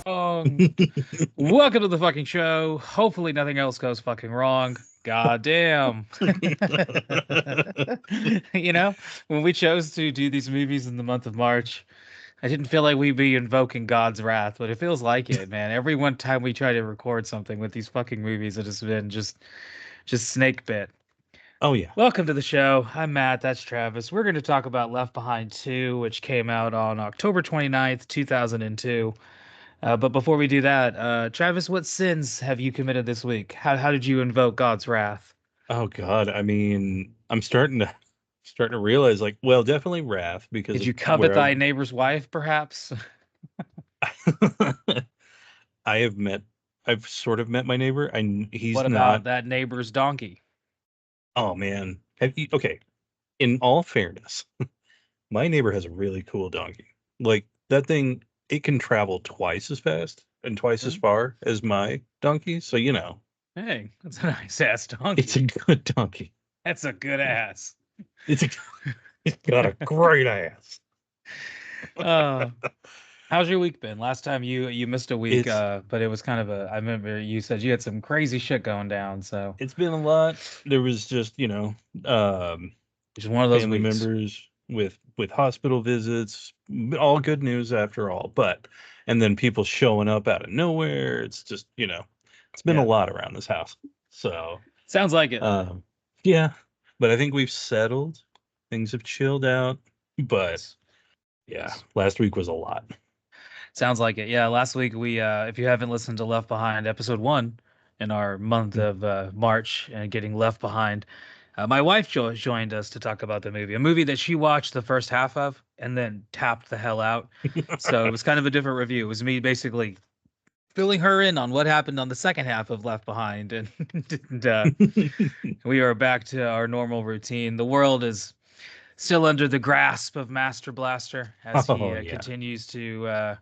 Um, Welcome to the fucking show. Hopefully nothing else goes fucking wrong. God damn. You know, when we chose to do these movies in the month of March, I didn't feel like we'd be invoking God's wrath, but it feels like it, man. Every one time we try to record something with these fucking movies, it has been just snake bit. Oh yeah. Welcome to the show. I'm Matt, that's Travis. We're going to talk about Left Behind 2, which came out on October 29th, 2002. But before we do that, Travis, what sins have you committed this week? How did you invoke God's wrath? Oh God. I mean, I'm starting to realize, like, well, definitely wrath because Did of you covet where thy neighbor's wife, perhaps? I've I have met I've sort of met my neighbor. He's What not. about that neighbor's donkey? Oh man. Okay. In all fairness, my neighbor has a really cool donkey. Like that thing, it can travel twice as fast and twice as Hmm? far as my donkey. So Hey, that's a nice ass it's a donkey. good donkey. That's a good ass. It's a it's got a great ass. Uh, how's your week been? Last time you missed a week, It's but it was kind of a. I remember you said you had some crazy shit going down, so it's been a lot. There was just, it's one of those family weeks. members with hospital visits, all good news after all. But and then people showing up out of nowhere. It's just, it's been a Yeah, lot around this house. So, sounds like it. um, yeah, but I think we've settled. Things have chilled out. But Yes, yeah, yes. last week was a lot. Sounds like it. Yeah, last week we if you haven't listened to Left Behind episode 1 in our month of March and getting left behind, my wife joined us to talk about the movie, a movie that she watched the first half of and then tapped the hell out. So it was kind of a different review. It was me basically filling her in on what happened on the second half of Left Behind, and we are back to our normal routine. The world is still under the grasp of Master Blaster as he Oh yeah. continues to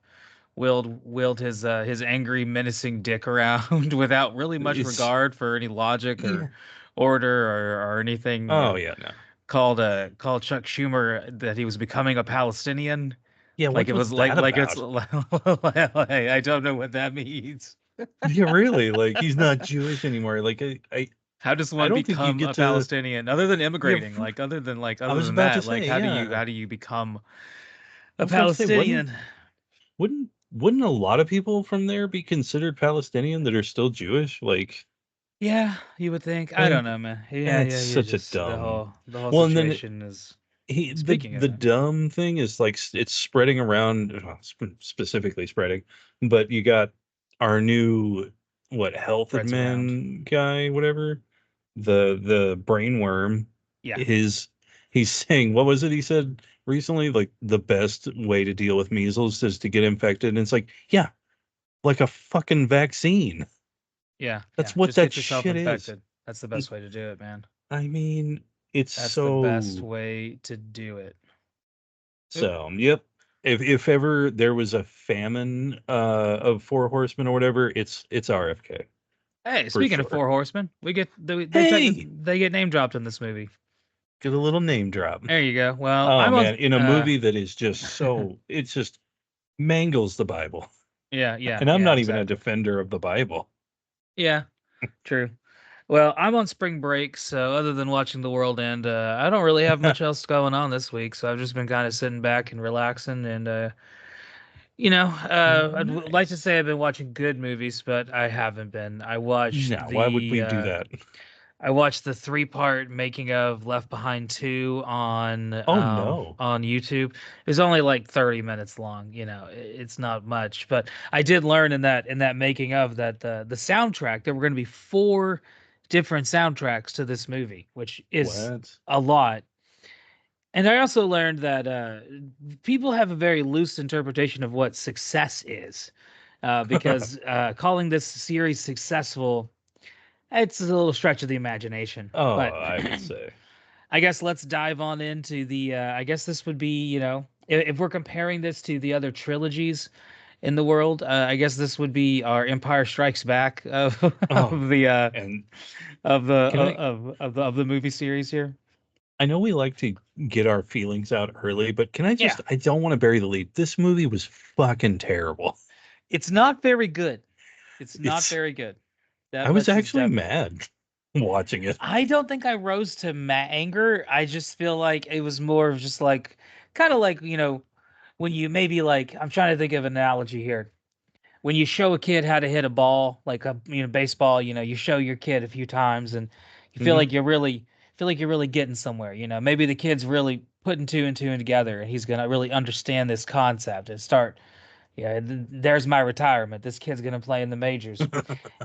wield his angry, menacing dick around without really much It's regard for any logic or yeah. order or anything. Oh yeah, no. Called Chuck Schumer that he was becoming a Palestinian. Yeah, Like it what's was that like it's about? I don't know what that means. Yeah, really. Like he's not Jewish anymore. Like How does I one don't think you become get a to. Palestinian other than Yeah, immigrating? I Other was than about to that, like say, yeah. how do you become I a was about to say, Palestinian? wouldn't a lot of people from there be considered Palestinian that are still Jewish? Yeah, you would think. I don't Like know, man. Yeah, it's yeah, you such a just dumb. the whole Well, and then situation is the speaking of the it. dumb thing is like it's spreading around, specifically spreading. But you got our new health Spreads around. admin guy, whatever, the brainworm Yeah. is he's saying, what was it he said recently, like the best way to deal with measles is to get infected, and it's like, yeah, like a fucking vaccine. Yeah, That's yeah. what Just that get yourself shit is. infected. That's the best way to do it, man. I mean, it's That's the best so. way to do it. Oop. So, yep. If ever there was a famine of Four Horsemen or whatever, it's RFK Hey, for speaking of sure. Four Horsemen, Hey, they get name dropped in this movie. get a little name drop. There you go. Well, Oh I'm on man, in a movie that is just so, it's just mangles the Bible. yeah, yeah, And I'm yeah, not even a exactly. defender of the Bible. Yeah, true. Well, I'm on spring break, so other than watching the world end, I don't really have much else going on this week. So I've just been kind of sitting back and relaxing, and like to say I've been watching good movies, but I haven't been. No, why would we do that? I watched the three-part making of Left Behind 2 Oh no. on YouTube. It was only like 30 minutes long, it's not much, but I did learn in that making of that the soundtrack there were going to be four different soundtracks to this movie, which is What? a lot. And I also learned that people have a very loose interpretation of what success is, because calling this series successful, it's a little stretch of the imagination. Oh, But I would say. I guess let's dive on into the. I guess this would be, if we're comparing this to the other trilogies in the world, I guess this would be our Empire Strikes Back of Oh, of the and can of the movie series here. I know we like to get our feelings out early, but can Yeah. I don't want to bury the lead. This movie was fucking terrible. It's not very good. It's not It's very good. That I was much is actually definite. mad watching it. I don't think I rose to anger. I just feel like it was more of just like kind of like, when you maybe like I'm trying to think of an analogy here. When you show a kid how to hit a ball, like a baseball, you show your kid a few times and you Hmm. feel like you're really getting somewhere. Maybe the kid's really putting two and two together and he's gonna really understand this concept and start. Yeah, there's my retirement. This kid's gonna play in the majors.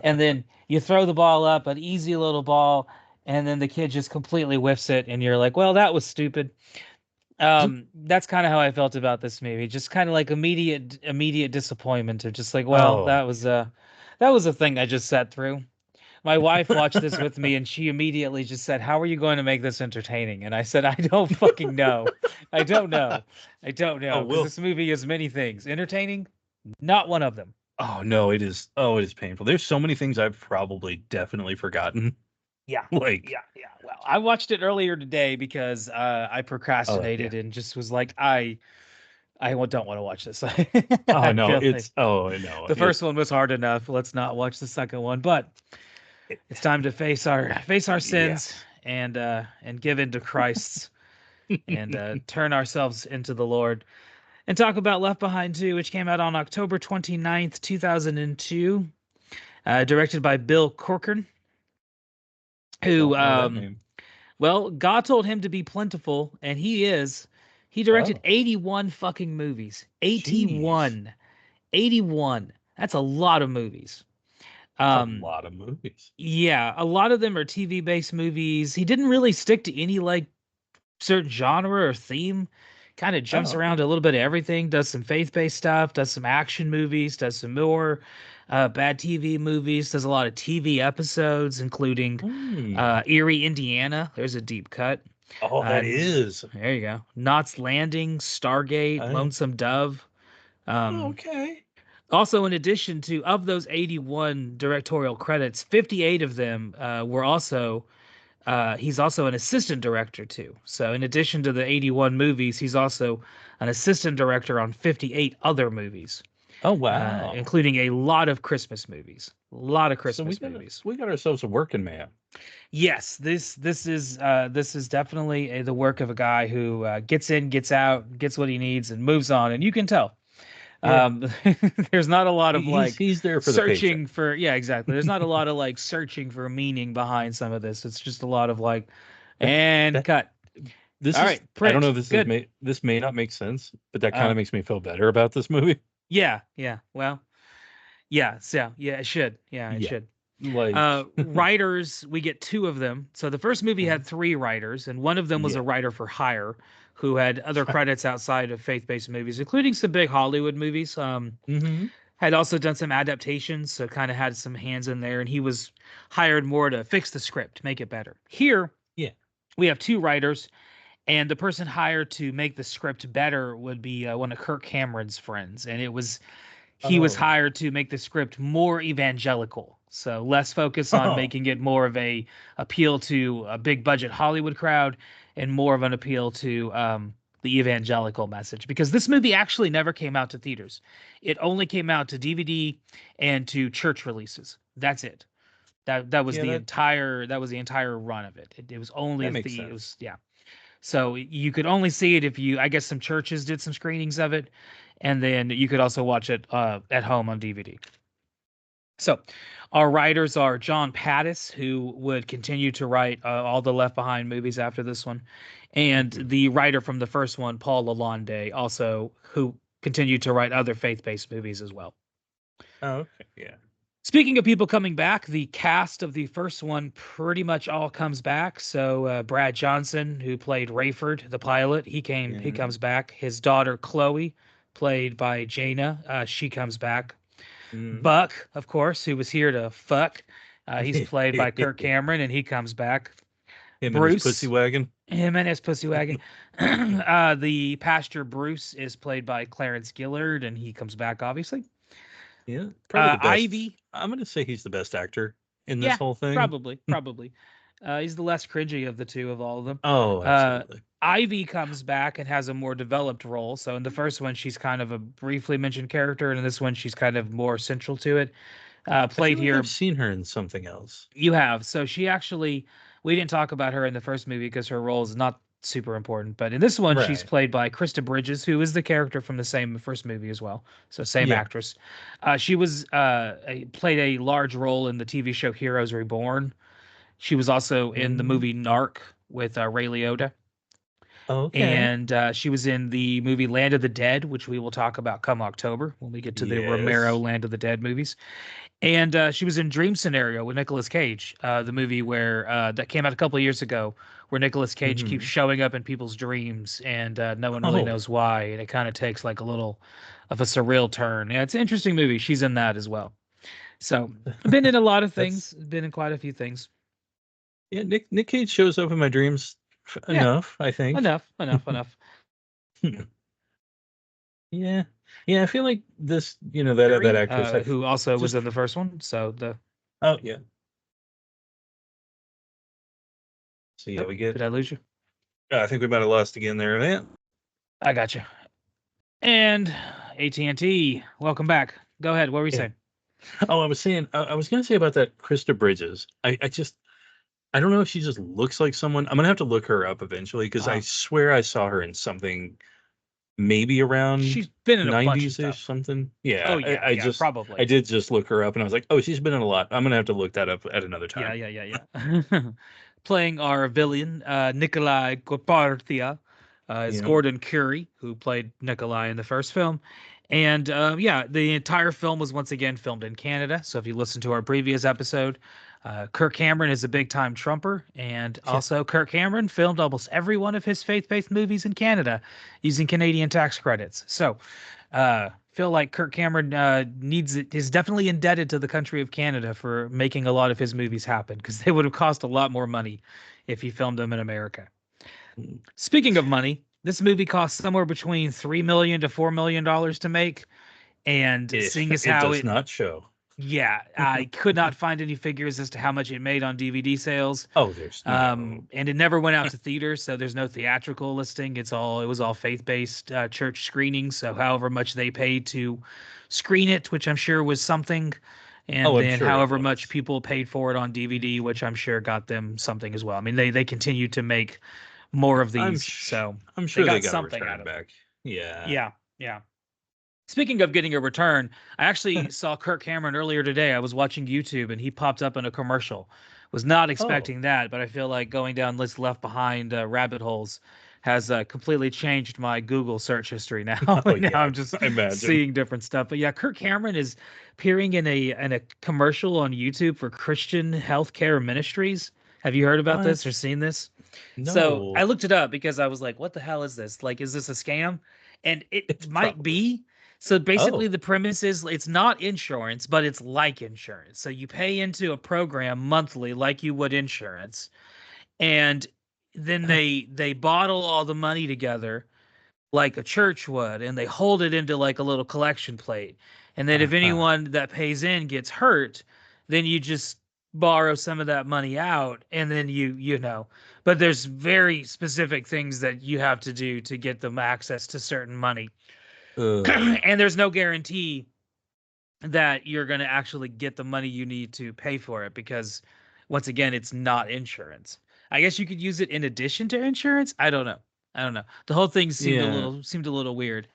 And then you throw the ball up, an easy little ball, and then the kid just completely whiffs it, and you're like, well, that was stupid. That's kind of how I felt about this movie. Just kind of like immediate disappointment of just like, well, Oh, that was a thing I just sat through. My wife watched this with me and she immediately just said, "How are you going to make this entertaining?" And I said, "I don't fucking know. I don't know. I don't oh, know because Will. this movie is many things. Entertaining, not one of them." Oh no, it is. Oh, it is painful. There's so many things I've probably definitely forgotten. Yeah. Like, Yeah. Well, I watched it earlier today because I oh yeah. procrastinated and just was like, don't want to watch this. Oh I no, feel like it's. Oh no, the it. first one was hard enough. Let's not watch the second one. But it it's time to face our yeah. sins and give in to Christ's and turn ourselves into the Lord and talk about Left Behind 2, which came out on October 29th, 2002, directed by Bill Corcoran, who Don't know that name. well, God told him to be plentiful, and he is. He directed Oh, 81 fucking movies. jeez, 81. 81. That's a lot of movies. it's a Um, lot of movies. yeah, a lot of them are TV-based movies. He didn't really stick to any like certain genre or theme. Kind of Oh, jumps okay. around a little bit of everything. Does some faith-based stuff. Does some action movies. Does some more bad TV movies. Does a lot of TV episodes, including Hmm. Erie, Indiana. There's a deep cut. Oh, that is. There you go. Knots Landing, Stargate, I. Lonesome Dove. Oh, Um, okay. Also, in addition to of those 81 directorial credits, 58 of them were also he's also an assistant director too. So, in addition to the 81 movies, he's also an assistant director on 58 other movies, Oh, wow. including a lot of Christmas movies. A lot of So Christmas movies. we got ourselves a working man. Yes, this is definitely the work of a guy who gets in, gets out, gets what he needs, and moves on. And you can tell Yeah, um, there's not a lot of like he's there for the paycheck. searching for yeah, exactly. There's not a lot of like searching for meaning behind some of this. It's just a lot of like That and that cut. this All is. right, I don't know print. if Good. this may not make sense, but that kind Uh, of makes me feel better about this movie. yeah, yeah. Well, yeah, so yeah, it should. Yeah, it Yeah, should. like. Writers, we get two of them. So the first movie had three writers, and one of them was Yeah. a writer for hire who had other credits outside of faith-based movies, including some big Hollywood movies. Hmm. Had also done some adaptations, so kind of had some hands in there, and he was hired more to fix the script, make it better. Here, Yeah. we have two writers, and the person hired to make the script better would be one of Kirk Cameron's friends, and he was Oh. hired to make the script more evangelical, so less focus on Oh. making it more of a appeal to a big budget Hollywood crowd, and more of an appeal to the evangelical message. Because this movie actually never came out to theaters; it only came out to DVD and to church releases. That's it. Yeah. That was the entire run of it. It was only That a makes the it sense. was yeah. So you could only see it if you, I guess some churches did some screenings of it, and then you could also watch it at home on DVD. So our writers are John Pattis, who would continue to write all the Left Behind movies after this one, and Mhm. the writer from the first one, Paul Lalonde, also who continued to write other faith-based movies as well. Oh, okay. Yeah. Speaking of people coming back, the cast of the first one pretty much all comes back. So Brad Johnson, who played Rayford, the pilot, he Yeah. comes back. His daughter Chloe, played by Jaina, she comes back. Mhm. Buck, of course, who was here to fuck, he's played by Kirk Cameron, and he comes back. Him and his pussy Bruce, wagon. him and his pussy wagon. The pastor Bruce is played by Clarence Gillard, and he comes back, obviously. Yeah, probably the best. Ivy, I'm gonna say he's the best actor in this yeah, whole thing. probably. He's the less cringy of the two of all of them. Oh, Uh, absolutely. Ivy comes back and has a more developed role. So in the first one, she's kind of a briefly mentioned character, and in this one, she's kind of more central to it. I Played feel like I've here, seen her in something else. you have. So she actually, we didn't talk about her in the first movie because her role is not super important. But in this one, she's Right. played by Krista Bridges, who is the character from the same first movie as well. So same Yeah. actress. She was played a large role in the TV show Heroes Reborn. She was also in the Mm, movie Narc with Ray Liotta, okay. and she was in the movie Land of the Dead, which we will talk about come October when we get to the Romero Yes. Land of the Dead movies. And she was in Dream Scenario with Nicolas Cage, the movie where that came out a couple of years ago, where Nicolas Cage keeps Hmm. showing up in people's dreams, and no one really Oh, knows why, and it kind of takes like a little of a surreal turn. Yeah, it's an interesting movie. She's in that as well. So, been in a lot of things, that's been in quite a few things. yeah. Nick Cage shows up in my dreams Yeah, enough, I think. enough. Yeah. Yeah, I feel like this, that Fury, actress, who also was just in the first one. So the oh yeah. So yeah, oh, we get did I lose you? I think we might have lost again there. Yeah. I got you. And AT&T, welcome back. Go ahead. What were you Yeah. saying? Oh, I was saying I was gonna say about that Krista Bridges. I don't know if she just looks like someone. I'm gonna have to look her up eventually because I Uh, swear I saw her in something maybe around she's been in a bunch of 90s ish stuff. something. Oh Yeah, yeah, yeah, I probably. did just look her up and I was like, oh, she's been in a lot. I'm gonna have to look that up at another Yeah, time. yeah. Playing our villain, Nikolai Gopartia, is Yeah. Gordon Curie, who played Nikolai in the first film. And yeah, the entire film was once again filmed in Canada. So if you listen to our previous episode, Kirk Cameron is a big time Trumper. And Yeah. also, Kirk Cameron filmed almost every one of his faith based movies in Canada using Canadian tax credits. So feel like Kirk Cameron is definitely indebted to the country of Canada for making a lot of his movies happen because they would have cost a lot more money if he filmed them in America. Mm. Speaking of money, this movie cost somewhere between $3 million to $4 million to make, and seeing as It how does it not show. yeah, I could not find any figures as to how much it made on DVD sales. Oh, there's no. And it never went out to theaters, so there's no theatrical listing. It was all faith-based church screenings. So however much they paid to screen it, which I'm sure was something, and Oh, I'm then sure it however much was. people paid for it on DVD, which I'm sure got them something as well. I mean, they continue to make more of these, so I'm they sure they got got a something out return of it. back. Yeah. Yeah, yeah. Speaking of getting a return, I actually saw Kirk Cameron earlier today. I was watching YouTube and he popped up in a commercial. Was not Oh. expecting that, but I feel like going down this Left Behind rabbit holes has completely changed my Google search history now. Oh And now yeah. I'm just I imagine. seeing different stuff. But yeah, Kirk Cameron is appearing in a commercial on YouTube for Christian Healthcare Ministries. Have you heard about this or What? seen this? So I No. looked it up because I was like, what the hell is this? Like, is this a scam? And It's it might probably. be. So basically, Oh. the premise is it's not insurance, but it's like insurance. So you pay into a program monthly, like you would insurance, and then they bottle all the money together like a church would, and they hold it into like a little collection plate. And then if Uh-huh. anyone that pays in gets hurt, then you just borrow some of that money out, and then you know. But there's very specific things that you have to do to get them access to certain money. Ugh. And there's no guarantee that you're going to actually get the money you need to pay for it because once again it's not insurance. I guess you could use it in addition to insurance. I don't know. The whole thing Yeah. seemed a little weird.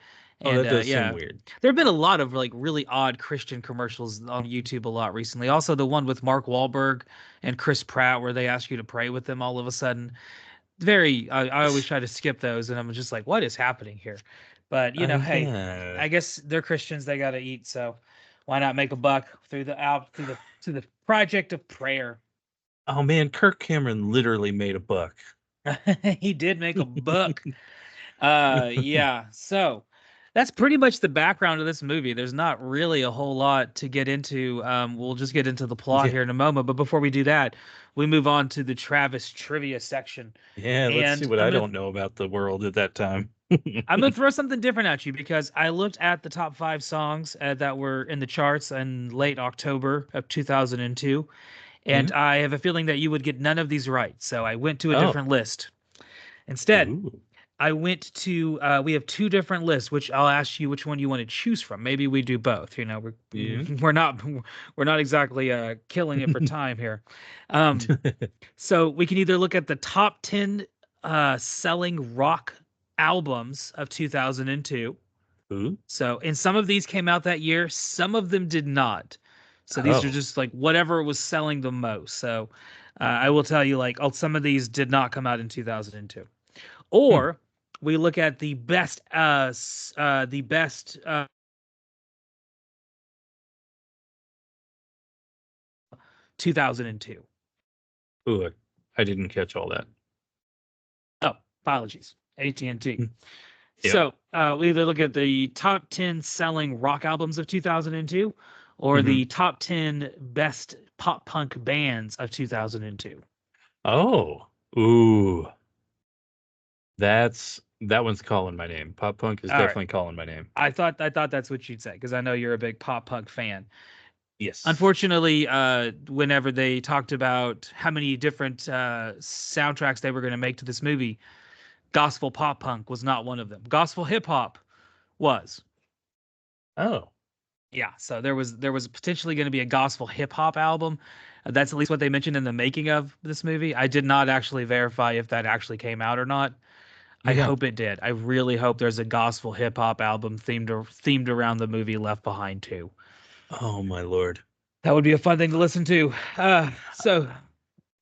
Oh, And that does seem yeah, weird. there have been a lot of like really odd Christian commercials on YouTube a lot recently. Also the one with Mark Wahlberg and Chris Pratt where they ask you to pray with them all of a sudden. I always try to skip those and I'm just like, what is happening here? But you know, hey, Yeah. I guess they're Christians, they gotta eat, so why not make a buck through the out through the project of prayer? Oh man, Kirk Cameron literally made a buck. He did make a buck. Yeah. So that's pretty much the background of this movie. There's not really a whole lot to get into. We'll just get into the plot Yeah. here in a moment. But before we do that, we move on to the Travis trivia section. Yeah, let's see And what I don't know about the world at that time. I'm gonna throw something different at you because I looked at the top five songs that were in the charts in late October of 2002, And Mhm. I have a feeling that you would get none of these right. So I went to a Oh. different list. Instead, Ooh. I went to we have two different lists, which I'll ask you which one you want to choose from. Maybe we do both. You know, Yeah. we're not exactly killing it for time here. Um, so we can either look at the top 10 selling rock albums of 2002. Ooh. So, and some of these came out that year, some of them did not. So these are Oh. just like whatever was selling the most. So I will tell you, like, some of these did not come out in 2002. Hmm. Or we look at the best 2002. Ooh. I didn't catch all that. Oh, apologies, AT&T. Hmm. Yep. So we either look at the top 10 selling rock albums of 2002 or Hmm. the top 10 best pop punk bands of 2002. Oh. Ooh. That one's calling my name. Pop punk is All right. definitely calling my name. I thought that's what you'd say because I know you're a big pop punk fan. Yes. Unfortunately, whenever they talked about how many different soundtracks they were going to make to this movie, gospel pop punk was not one of them. Gospel hip hop was. Oh. Yeah, so there was potentially going to be a gospel hip hop album. That's at least what they mentioned in the making of this movie. I did not actually verify if that actually came out or not. I Yeah. hope it did. I really hope there's a gospel hip hop album themed around the movie Left Behind too. Oh my lord. That would be a fun thing to listen to. So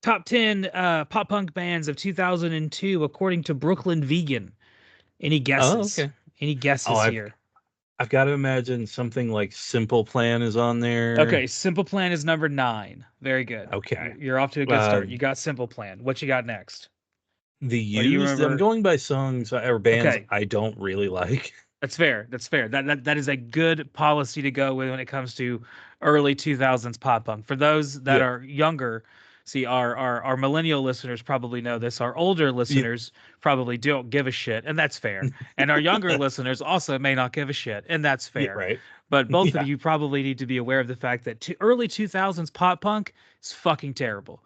top 10 pop punk bands of 2002 according to Brooklyn Vegan. Any Oh, guesses? okay. Any Oh, guesses here? I've got to imagine something like Simple Plan is on Okay, there. Simple Plan is number 9. Very good. Okay. You're off to a good Uh, start. You got Simple Plan. What you got next? the Or do you Used. I'm remember? going by songs or bands Okay, I don't really like. that's fair. That's fair. That is a good policy to go with when it comes to early 2000s pop punk. For those that Yeah. are younger, see our millennial listeners probably know this. Our older Yeah. listeners probably don't give a shit, and that's fair. And our younger listeners also may not give a shit, and that's Yeah. fair. Right. But both of Yeah. you probably need to be aware of the fact that early 2000s pop punk is fucking terrible.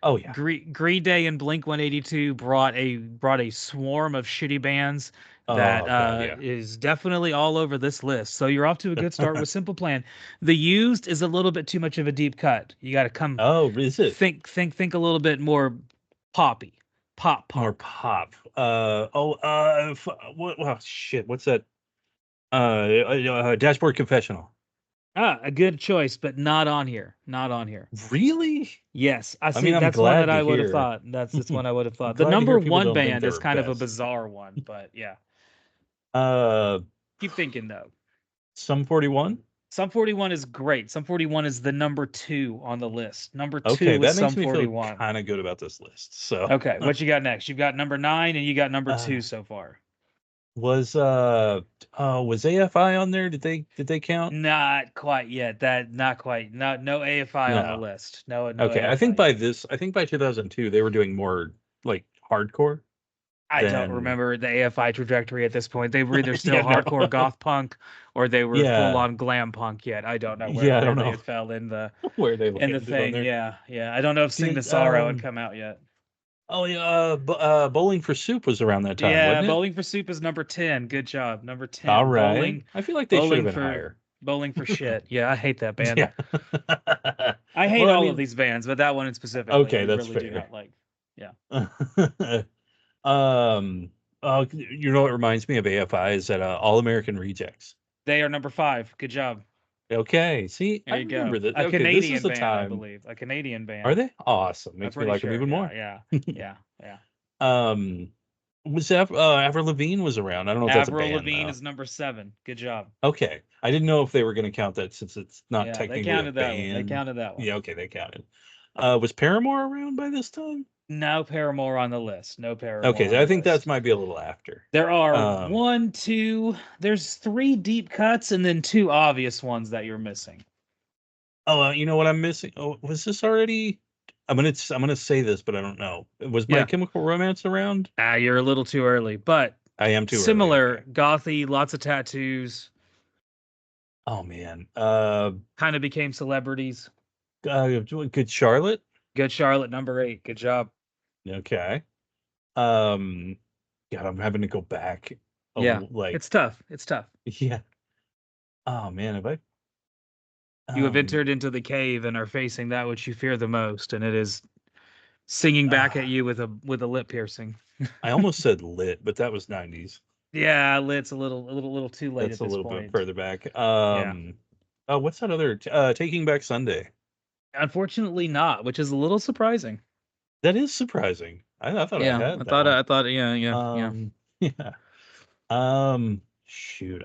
Oh yeah. Green Day and Blink 182 brought a swarm of shitty bands that Oh god. Yeah. is definitely all over this list. So you're off to a good start with Simple Plan. The Used is a little bit too much of a deep cut. You got to come Oh, is it think a little bit more poppy, pop more punk. pop? Oh. What? Oh, shit. What's that? Dashboard Confessional. Ah, a good choice, but not on here. Not on here. Really? Yes, I I see. mean, I'm That's one that glad to I would have hear. thought. That's one I would have I'm thought. The glad to hear number people one don't think band is they're kind of a best. bizarre one, but yeah. Uh, Keep thinking though. Sum 41. Sum 41 is great. Sum 41 is the number 2 on the list. Number Okay, 2 is that makes Sum me feel 41. kind of good about this list. So, Okay, what you got next? You've got number 9 and you got number uh, 2 so far. was was AFI on there? Did they count? Not quite yet. That not quite. Not no AFI on the No. list. No Okay, AFI yet. I think by 2002 they were doing more like hardcore I don't than remember the AFI trajectory at this point. They were either still yeah, no. hardcore goth punk or they were full Yeah. on glam punk yet. I don't know where Yeah, I where don't they know had fell where they in the landed on thing. there. Yeah, yeah. I don't know if Sing the Did Sorrow had come out yet. oh yeah, Bowling for Soup was around that time, Yeah, wasn't it? Bowling for Soup is number 10. Good job. Number All 10. right. I feel like they should have Bowling been for higher. Bowling for shit. Yeah, I hate that band. Yeah. I hate Well, I all of mean, these bands, but that one in specifically, I okay, that's really do fair. not like. Yeah. um, you know what reminds me of AFI is that All American Rejects. They are number 5. Good job. Okay, see, There I you go. remember that. A Okay, this is Canadian the band, I time. believe. A Canadian Are band. they awesome? I'm Makes me pretty like them sure. even Yeah, more. yeah. Yeah, yeah. Um, was Avril Lavigne was around? I don't know if that's a Avril band Lavigne though. is number 7. Good job. Okay, I didn't know if they were going to count that since it's not Yeah, they technically a counted that one. They band. counted that one. Yeah, okay, they counted. Was Paramore around by this time? No Paramore on the list. No Paramore Okay, on I the think that list. might be a little after. There are Um, one, two, there's 3 deep cuts and then 2 obvious ones that you're missing. oh, you know what I'm missing? Oh, was this already? I'm gonna say this, but I don't know. Was My Yeah. Chemical Romance around? Ah, you're a little too early, but I am too early. similar, Okay. gothy, lots of tattoos, Oh man. kind of became celebrities. Good Charlotte. Good Charlotte, number 8. Good job. Okay. Um, God, I'm having to go back. Yeah, Like, it's tough. It's tough. yeah. Oh man, have I? You have Um, entered into the cave and are facing that which you fear the most, and it is singing back uh, at you with a lip piercing. I almost said lit, but that was 90s. Yeah, it's a little too late That's at a this little bit point. further back. Yeah. Oh, what's that other? Taking Back Sunday. Unfortunately not, which is a little surprising. That is surprising. I thought I Yeah, had that one. yeah, yeah, yeah. Yeah. Shoot.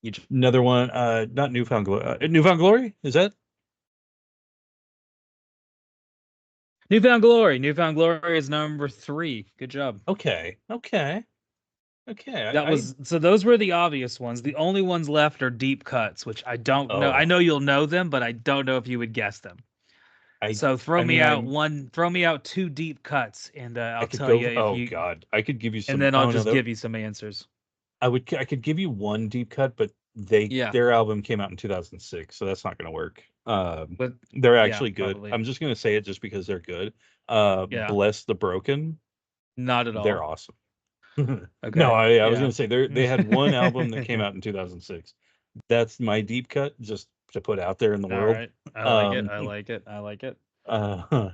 You Another one. Not Newfound Glory. Newfound Glory. Is that? Newfound Glory is number 3. Good job. Okay. Okay. Okay. That was so those were the obvious ones. The only ones left are deep cuts, which I don't know. I Oh, know you'll know them, but I don't know if you would guess them. I. So I mean, throw me out 2 deep cuts, and I I'll could tell you go. if Oh you, God, I could give you and some. then I'll Oh no, just give you some answers. I could give you one deep cut, but Yeah, their album came out in 2006, so that's not going to work. but They're yeah, actually good. probably. I'm just going to say it just because they're good. Yeah, Bless the Broken. not at They're all. awesome. No, Okay. I was Yeah. going to say they had one album that came out in 2006. That's my deep cut, just to put out there in the All world. right. I like it. Um, I like it. I like it. uh,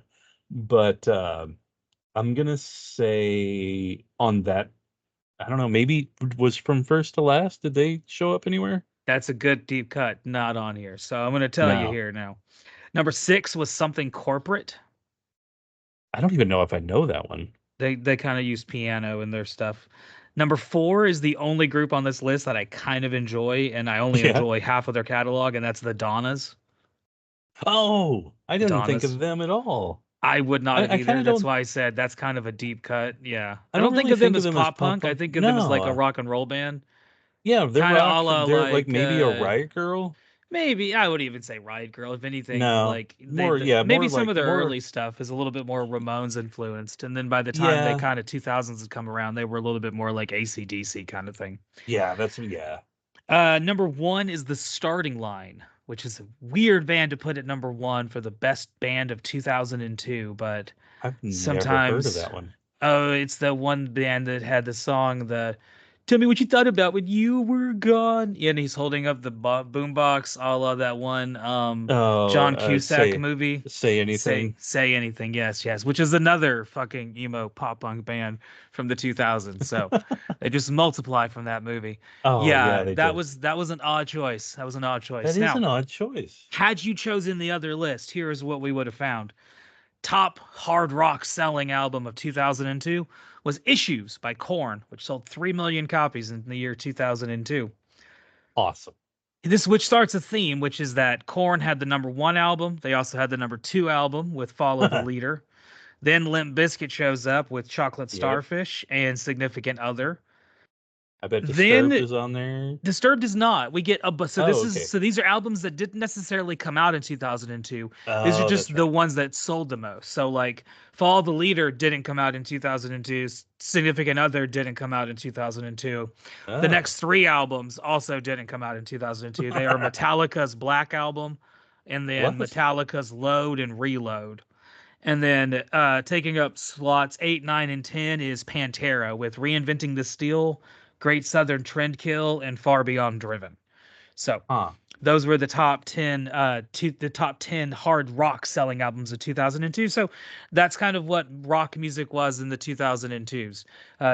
but I'm gonna say on that, I don't know, maybe was From First to Last. Did they show up anywhere? That's a good deep cut, not on here. So I'm going to tell you No, here now. Number 6 was Something Corporate. I don't even know if I know that one. They kind of use piano in their stuff. Number 4 is the only group on this list that I kind of enjoy, and I only Yeah. enjoy half of their catalog, and that's the Donnas. Oh, I The didn't think Donnas. of them at all. I would not have I kind either. of That's don't. why I said that's kind of a deep cut. Yeah. I I don't don't think really of them think of as them as pop pop punk. I punk. think of them as like a No. rock and roll band. Yeah, they're Kind of a rock. la They're like like maybe a Riot Girl. maybe I would even say Riot Girl. If anything, No, like more. Yeah, maybe more some of like their more. early stuff is a little bit more Ramones influenced, and then by the time they Yeah, kind of 2000s had come around, they were a little bit more like AC/DC kind of thing. yeah. That's yeah. Number 1 is the Starting Line, which is a weird band to put at number 1 for the best band of 2002, but I've never heard of sometimes, that one. oh, it's the one band that had the song, the "Tell Me What You Thought About When You Were Gone," yeah, and he's holding up the boombox, a la that one Oh, John Cusack movie. say Say anything. say anything, yes, yes, which is another fucking emo pop punk band from the 2000s. So they just multiply from that movie. Oh yeah, Yeah, they that did. was an odd choice. That was an odd That choice. is Now, an odd choice. had you chosen the other list, here is what we would have found. Top hard rock selling album of 2002 was Issues by Korn, which sold 3 million copies in the year 2002. Awesome. This which starts a theme, which is that Korn had the number 1 album. They also had the number 2 album with Follow the Leader. Then Limp Bizkit shows up with Chocolate Yep. Starfish and Significant Other. I bet Disturbed Then is on there. Disturbed is not. We get a but so Oh, this is okay. so these are albums that didn't necessarily come out in 2002. These are Oh, that's just the right. ones that sold the most. So like Fall the Leader didn't come out in 2002. Significant Other didn't come out in 2002. The Oh. next 3 albums also didn't come out in 2002. They are Metallica's Black Album and Well, then that's Metallica's Load and Reload. And then taking up slots 8, 9, and 10 is Pantera with Reinventing the Steel, Great Southern Trendkill, and Far Beyond Driven. So huh. those were the top 10 the top 10 hard rock selling albums of 2002. So that's kind of what rock music was in the 2002s.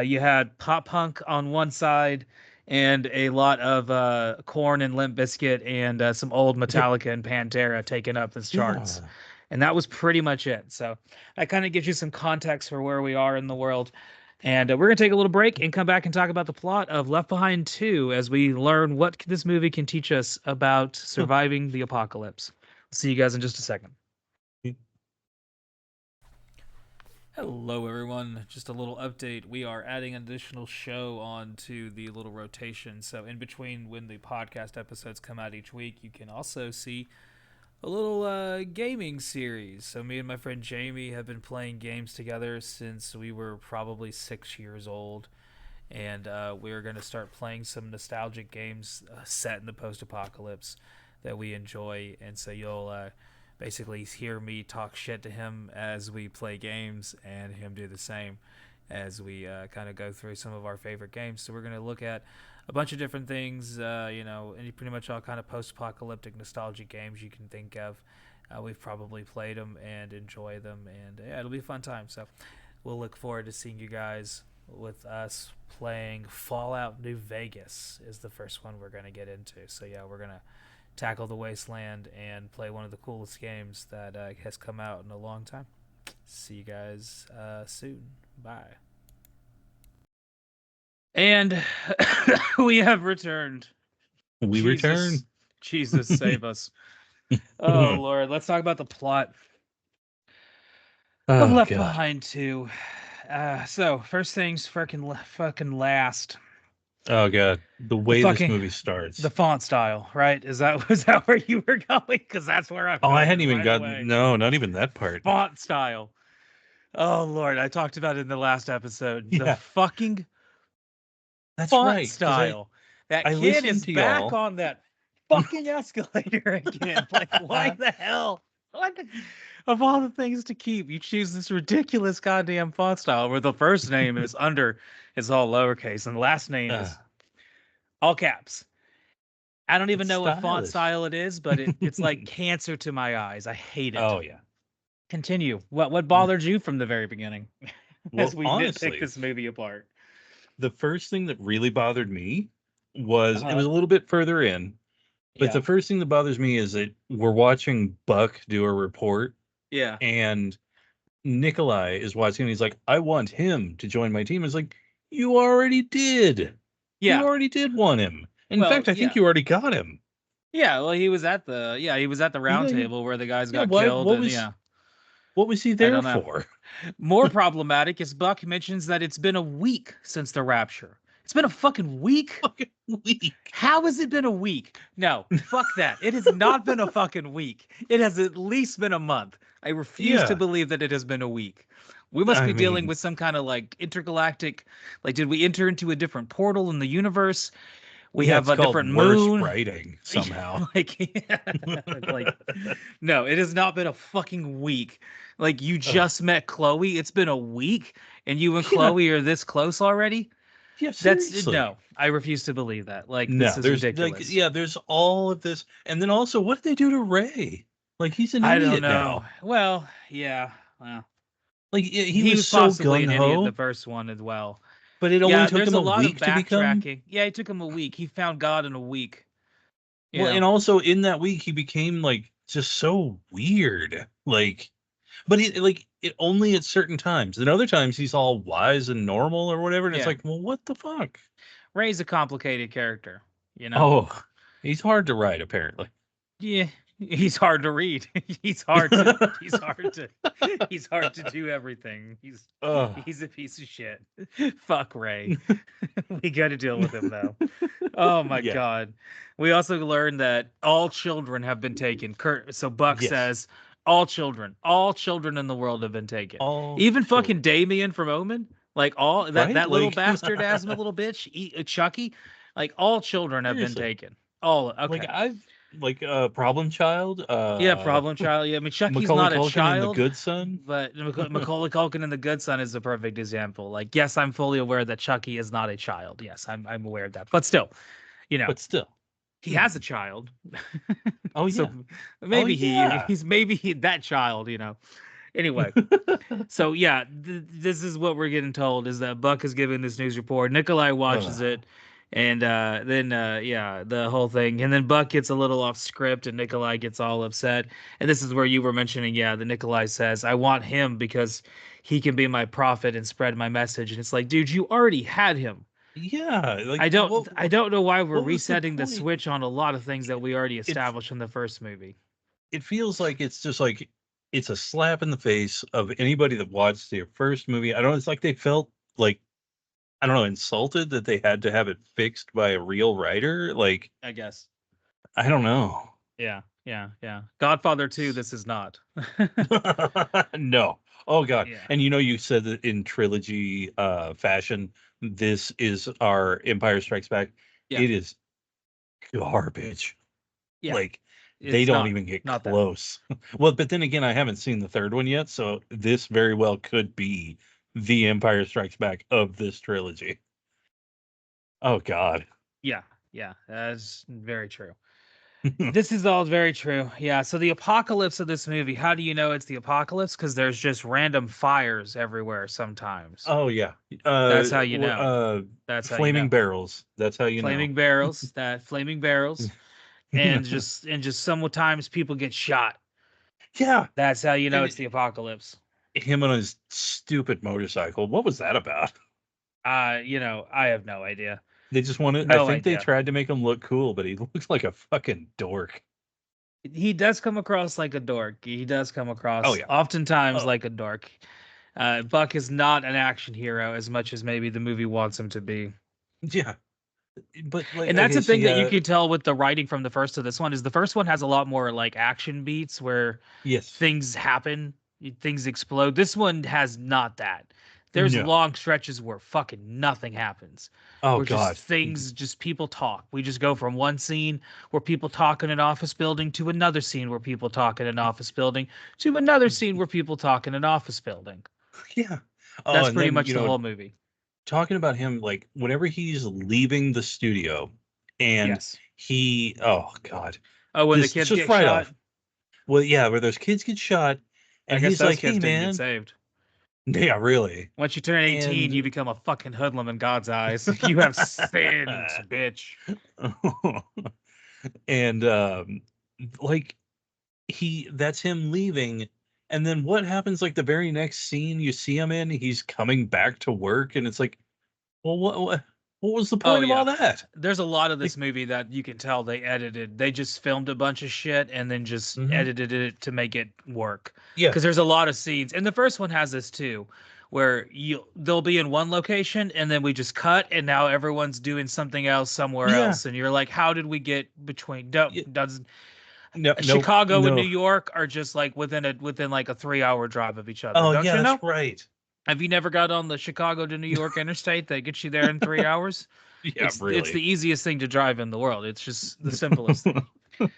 You had pop punk on one side and a lot of Korn and Limp Bizkit and some old Metallica and Pantera taking up the charts. Yeah. And that was pretty much it. So that kind of gives you some context for where we are in the world. And we're going to take a little break and come back and talk about the plot of Left Behind 2 as we learn what this movie can teach us about surviving the apocalypse. See you guys in just a second. Hello, everyone. Just a little update. We are adding an additional show onto the little rotation. So, in between when the podcast episodes come out each week, you can also see a little gaming series. So, me and my friend Jamie have been playing games together since we were probably 6 years old. And we're going to start playing some nostalgic games set in the post apocalypse that we enjoy. And so, you'll basically hear me talk shit to him as we play games, and him do the same as we kind of go through some of our favorite games. So we're going to look at a bunch of different things, and pretty much all kind of post-apocalyptic nostalgic games you can think of. We've probably played them and enjoy them, and yeah, it'll be a fun time. So we'll look forward to seeing you guys with us playing Fallout New Vegas is the first one we're going to get into. So yeah, we're going to tackle the wasteland and play one of the coolest games that has come out in a long time. See you guys soon. Bye. And we have returned. We return. Jesus save us. Oh Lord, let's talk about the plot of Left God. Behind 2. So first things fucking last. Oh God, the way this movie starts. The font style, right? Was that where you were going? Because that's where I'm Oh, going. I hadn't even right gotten. away. No, not even that part. Font style. Oh Lord, I talked about it in the last episode. Yeah. The fucking That's font right. style. That I kid listened is to back y'all. on that fucking escalator again. Like, why the hell? What of all the things to keep, you choose this ridiculous goddamn font style where the first name is it's all lowercase and the last name is all caps. I don't even It's know what font stylish. style it is, but it's like cancer to my eyes. I hate it. Oh yeah. Continue. What bothered you from the very beginning? Well, As we nitpick honestly, this movie apart. the first thing that really bothered me was it Uh-huh. was a little bit further in, but Yeah. the first thing that bothers me is that we're watching Buck do a report, Yeah. and Nikolai is watching, and he's like, "I want him to join my team." It's like, you already did. You Yeah. already did want him. In Well, fact, I think yeah. you already got him. Yeah, well he was at the round Yeah, table where the guys yeah. got Why? killed and yeah. What was he I there don't know. for? More problematic is Buck mentions that it's been a week since the rapture. It's been a fucking week? Fucking week. How has it been a week? No, fuck that. It has not been a fucking week. It has at least been a month. I refuse to Yeah. believe that it has been a week. We must I be dealing mean, with some kind of like intergalactic, like, did we enter into a different portal in the universe? We yeah, have it's a called different worse moon. writing somehow. like, like, no, it has not been a fucking week. Like, you Ugh. just met Chloe. It's been a week, and you and Yeah. Chloe are this close already. Yeah, That's seriously. no. I refuse to believe that. Like, this No, is there's like, ridiculous. yeah, there's all of this. And then also, what did they do to Ray? Like, he's an I don't idiot know. now. Well, yeah. Well, Like, he he was was so possibly gung an idiot in the ho, first one as well. but it only Yeah, took there's him a a lot of week to become. backtracking. Yeah, it took him a week. He found God in a week. You Well, and know. also in that week, he became like just so weird. Like, but it only at certain times. And other times, he's all wise and normal or whatever. And it's Yeah. like, well, what the fuck? Ray's a complicated character. You know. Oh, he's hard to write, apparently. Yeah, he's hard to read. He's hard to do everything. Ugh. He's a piece of shit. Fuck Ray. We got to deal with him though. Oh my Yeah. god. We also learned that all children have been taken. So Buck Yes. says all children in the world have been taken. All Even children. fucking Damien from Omen, like all that Right? that little Like, bastard asthma little bitch, Chucky, like all children have been seriously. taken. All Like, okay. I've like Problem Child, Yeah, problem child. Yeah, I mean Chucky's Macaulay not a Culkin and The child, Good Son. but Macaulay Culkin in The Good Son is the perfect example. Like, yes, I'm fully aware that Chucky is not a child. Yes, I'm aware of that. But still, you know, But still. he has a child. Oh So yeah. maybe Yeah. he's that child, you know. Anyway, so yeah, this is what we're getting told is that Buck is giving this news report. Nikolai watches Ugh. it, and then yeah, the whole thing, and then Buck gets a little off script, and Nikolai gets all upset. And this is where you were mentioning, yeah, the Nikolai says, "I want him because he can be my prophet and spread my message." And it's like, dude, you already had him. Yeah. Like, I don't know why we're what was the resetting the point? switch on a lot of things that we already It established in the first movie. it feels like it's just like it's a slap in the face of anybody that watched their first movie. I don't know, it's like they felt like, I don't know, insulted that they had to have it fixed by a real writer. Like, I guess. I don't know. Yeah, yeah. Godfather 2, this is not. No. Oh god. Yeah. And you said that in trilogy fashion, this is our Empire Strikes Back. Yeah. It is garbage. Yeah. Like, They It's don't not even get not that. close. Well, but then again, I haven't seen the third one yet, so this very well could be the Empire Strikes Back of this trilogy. Oh God. Yeah, yeah, that's very true. This is all very true. Yeah. So the apocalypse of this movie, how do you know it's the apocalypse? Because there's just random fires everywhere sometimes. Oh yeah. That's how you know. That's how you Flaming know. barrels. That's how you know. Flaming barrels, and just sometimes people get shot. Yeah. That's how you know And it's the apocalypse. him on his stupid motorcycle. What was that about? I have no idea. They just wanted, I No think they idea. tried to make him look cool, but he looks like a fucking dork. He does come across like a dork. He does come Oh across yeah. oftentimes Oh like a dork. Buck is not an action hero as much as maybe the movie wants him to be. yeah. But like, And that's okay, a so thing that you yeah, can tell with the writing from the first to this one is the first one has a lot more like action beats where yes. things happen, things explode. This one has not that. There's No. long stretches where fucking nothing happens. Oh Where just God. things, just people talk. We just go from one scene where people talk in an office building to another scene where people talk in an office building to another scene where people talk in an office building. Yeah. Oh, That's and pretty then much the whole movie. talking about him, like whenever he's leaving the studio, and Yes. oh God, Oh, when the this kids just get right shot, off. Well, yeah, where those kids get shot, I and guess he's those like, kids "Hey, didn't get man." saved. Yeah, really. Once you turn 18, you And become a fucking hoodlum in God's eyes. You have sinned, bitch. and like that's him leaving. And then what happens? Like the very next scene you see him in, he's coming back to work, and it's like, well, what was the Oh point of all yeah. that? There's a lot of Like, this movie that you can tell they edited. They just filmed a bunch of shit and then just mhm. edited it to make it work. Yeah, Because there's a lot of scenes, and the first one has this too, where they'll be in one location and then we just cut, and now everyone's doing something else somewhere yeah, else, and you're like, how did we get between? yeah. Doesn't No, no, Chicago and New no. York are just like within like a 3 hour drive of each other, Oh, don't yeah, you know? that's right. Have you never got on the Chicago to New York interstate that gets you there in 3 hours? Yeah, It's the really. easiest thing to drive in the world. It's just the simplest thing.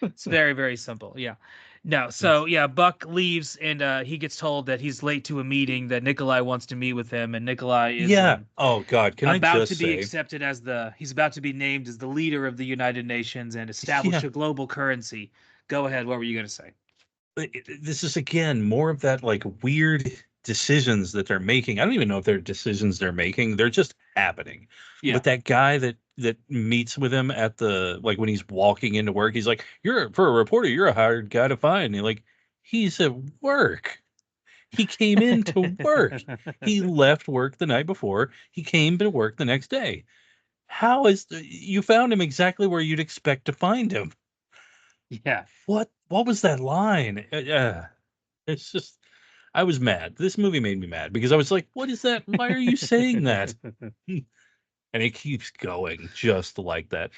It's very, very simple. Yeah. No, so yeah, Buck leaves and he gets told that he's late to a meeting that Nikolai wants to meet with him, and Nikolai is Yeah. Oh God, can I about just to be say, accepted as he's about to be named as the leader of the United Nations and establish yeah, a global currency. Go ahead, what were you gonna say? this is again more of that like weird decisions that they're making. I don't even know if they're decisions they're making. They're just happening. Yeah. But that guy that meets with him at the like when he's walking into work, he's like, "You're for a reporter, you're a hard guy to find." And you're like, he's at work. He came into work. He left work the night before. He came to work the next day. You found him exactly where you'd expect to find him? Yeah. What was that line? It's just I was mad. This movie made me mad because I was like, "What is that? Why are you saying that?" And it keeps going just like that.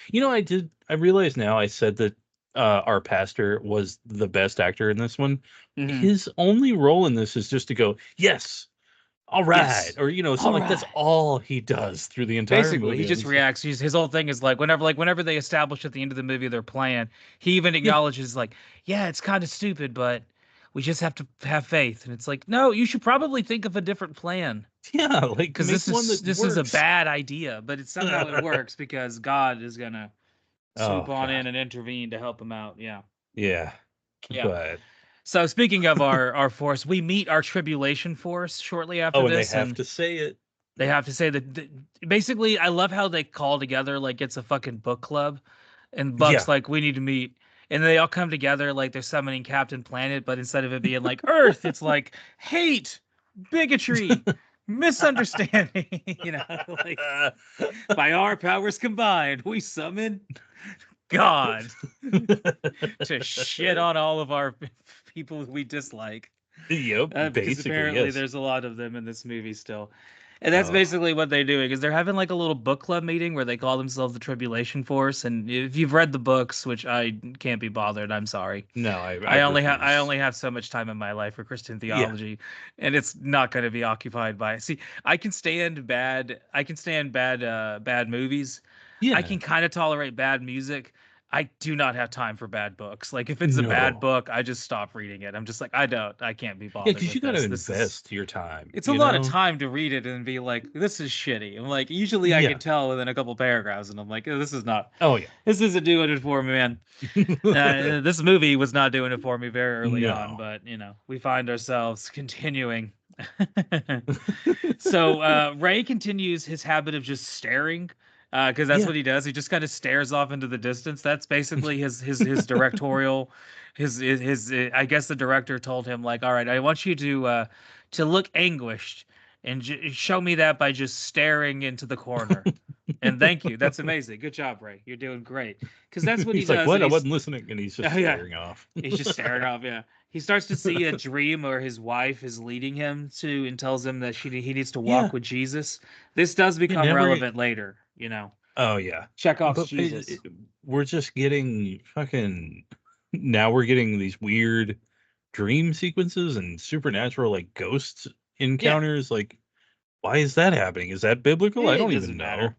I realize now I said that our pastor was the best actor in this one. Hmm. His only role in this is just to go, "Yes, all right," Yes. or All something like that's right. all he does through the entire Basically, he movie. I'm just just like, reacts. His whole thing is like whenever they establish at the end of the movie their plan, he even yeah, acknowledges like, yeah, it's kind of stupid, but we just have to have faith. And it's like, no, you should probably think of a different plan yeah, like because make one that this is a works. bad idea, but somehow it works because God is gonna swoop Oh on in God, and intervene to help him out. Yeah, yeah, yeah. but So speaking of our force, we meet our tribulation force shortly after oh, and they this, have and to say it. they have to say that basically, I love how they call together like it's a fucking book club, and Buck's Yeah. like, "We need to meet," and they all come together like they're summoning Captain Planet, but instead of it being like Earth, it's like hate, bigotry, misunderstanding. Like by our powers combined, we summon God to shit on all of our people we dislike. Yep, Because basically, apparently yes. there's a lot of them in this movie still. And that's Oh, basically what they're doing is they're having like a little book club meeting where they call themselves the Tribulation Force. And if you've read the books, which I can't be bothered, I'm sorry. no, I I refuse. only have so much time in my life for Christian Yeah. theology, and it's not going to be occupied by. See, I can stand bad movies. I Yeah. can kind of tolerate bad music. I do not have time for bad books. Like if it's a bad No. book, I just stop reading it. I'm just like, I can't be Yeah, bothered because you with got to this. This is invest your time, it's a you lot of know? time to read it and be like, this is shitty. I'm like, usually I can Yeah. tell within a couple paragraphs, and I'm like, oh, Oh, yeah. this isn't doing it for me, man. This movie was not doing it for me very early on, No. but we find ourselves continuing. So Ray continues his habit of just staring, because that's Yeah. what he does. He just kind of stares off into the distance. That's basically his directorial, his. I guess the director told him like, all right, I want you to look anguished and show me that by just staring into the corner. And thank you. That's amazing. Good job, Ray. You're doing great. Because that's what he He's like, does, and what? I he's wasn't listening. And he's just oh yeah, staring off. he's just staring off. Yeah, he starts to see a dream where his wife is leading him to and tells him that he needs to walk Yeah. with Jesus. This does You become never. relevant later. Oh, yeah. Chekhov's But Jesus. we're just getting fucking. Now we're getting these weird dream sequences and supernatural, like ghost Yeah, encounters. Like, why is that happening? Is that biblical? I it don't doesn't even know. matter.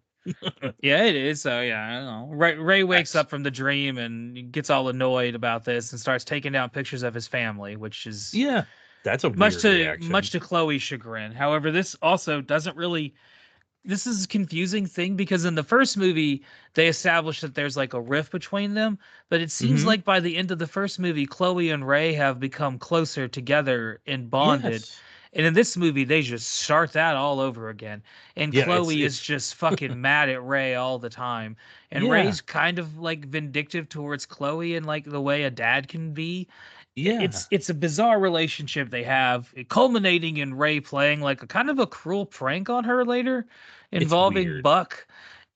Yeah, it is. So yeah, I don't know. Ray wakes That's, up from the dream and gets all annoyed about this and starts taking down pictures of his family, which is yeah, that's a much weird to reaction. Chloe's chagrin. However, this also doesn't really this is a confusing thing because in the first movie they established that there's like a rift between them, but it seems Hmm. like by the end of the first movie Chloe and Ray have become closer together and bonded. Yes. And in this movie they just start that all over again. And Yeah, Chloe is it's just fucking mad at Ray all the time. And yeah, Ray's kind of like vindictive towards Chloe in like the way a dad can be. yeah. It's a bizarre relationship they have, culminating in Ray playing like a kind of a cruel prank on her later, It's involving weird. Buck.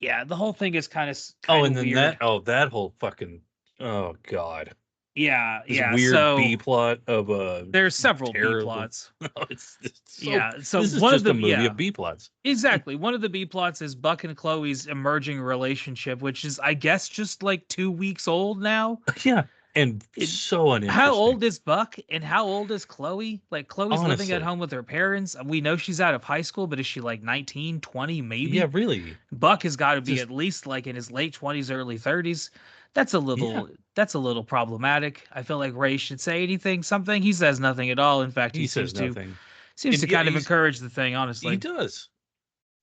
Yeah, the whole thing is Oh, kind of and then weird. that whole fucking oh god, Yeah, this yeah. weird B So plot of there's several B terrible. plots. Oh, it's so. Yeah. So This is one of just the a movie yeah of B plots. exactly one of the B plots is Buck and Chloe's emerging relationship, which is I guess just like 2 weeks old now. Yeah, and It, so how uninteresting. old is Buck and how old is Chloe? Like Chloe's living at Honestly, home with her parents. We know she's out of high school, but is she like 19, 20, yeah, maybe? really, Buck has got to be just at least like in his late 20s, early 30s. That's yeah. a little problematic. I feel like Ray should say anything, something. He says nothing at all. In fact, he He says nothing, seems and to yeah, kind of encourage the thing, he honestly. does.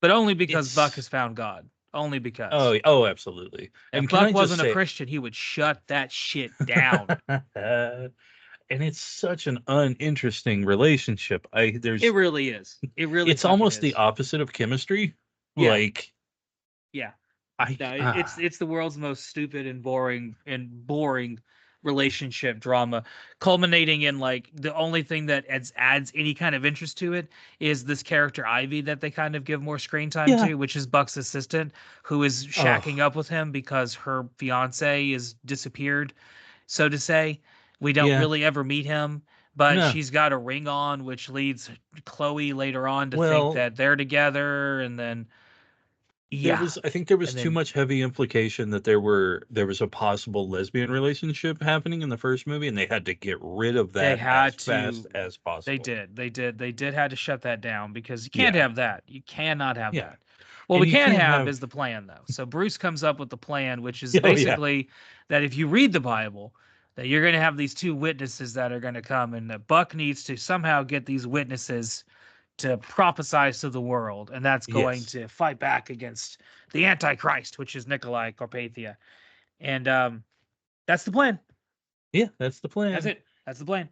But only because Buck has It's found God. Only because. oh, absolutely. If And can Buck I just wasn't a say, Christian, he would shut that shit down. and it's such an uninteresting relationship. It really is. It really It's fucking almost the is. opposite of chemistry. Yeah. Like Yeah. I No, it's the world's most stupid and boring relationship drama, culminating in like the only thing that adds any kind of interest to it is this character Ivy that they kind of give more screen time yeah. to, which is Buck's assistant, who is shacking Oh up with him because her fiance is disappeared, so to say. We don't yeah. really ever meet him, but No. she's got a ring on, which leads Chloe later on to think Well, that they're together, and then there yeah, was I think there was and too then much heavy implication that there was a possible lesbian relationship happening in the first movie, and they had to get rid of they that as had fast to as they possible. did they did had to shut that down because you can't Yeah. have that, you cannot have Yeah. that. What And we you can can't have have is the plan though. So Bruce comes up with the plan, which is oh yeah. basically that if you read the Bible, that you're going to have these two witnesses that are going to come, and that Buck needs to somehow get these witnesses to prophesize to the world, and that's going Yes. to fight back against the Antichrist, which is Nikolai Carpathia. And that's the plan. Yeah, that's the That's plan. it. That's the plan.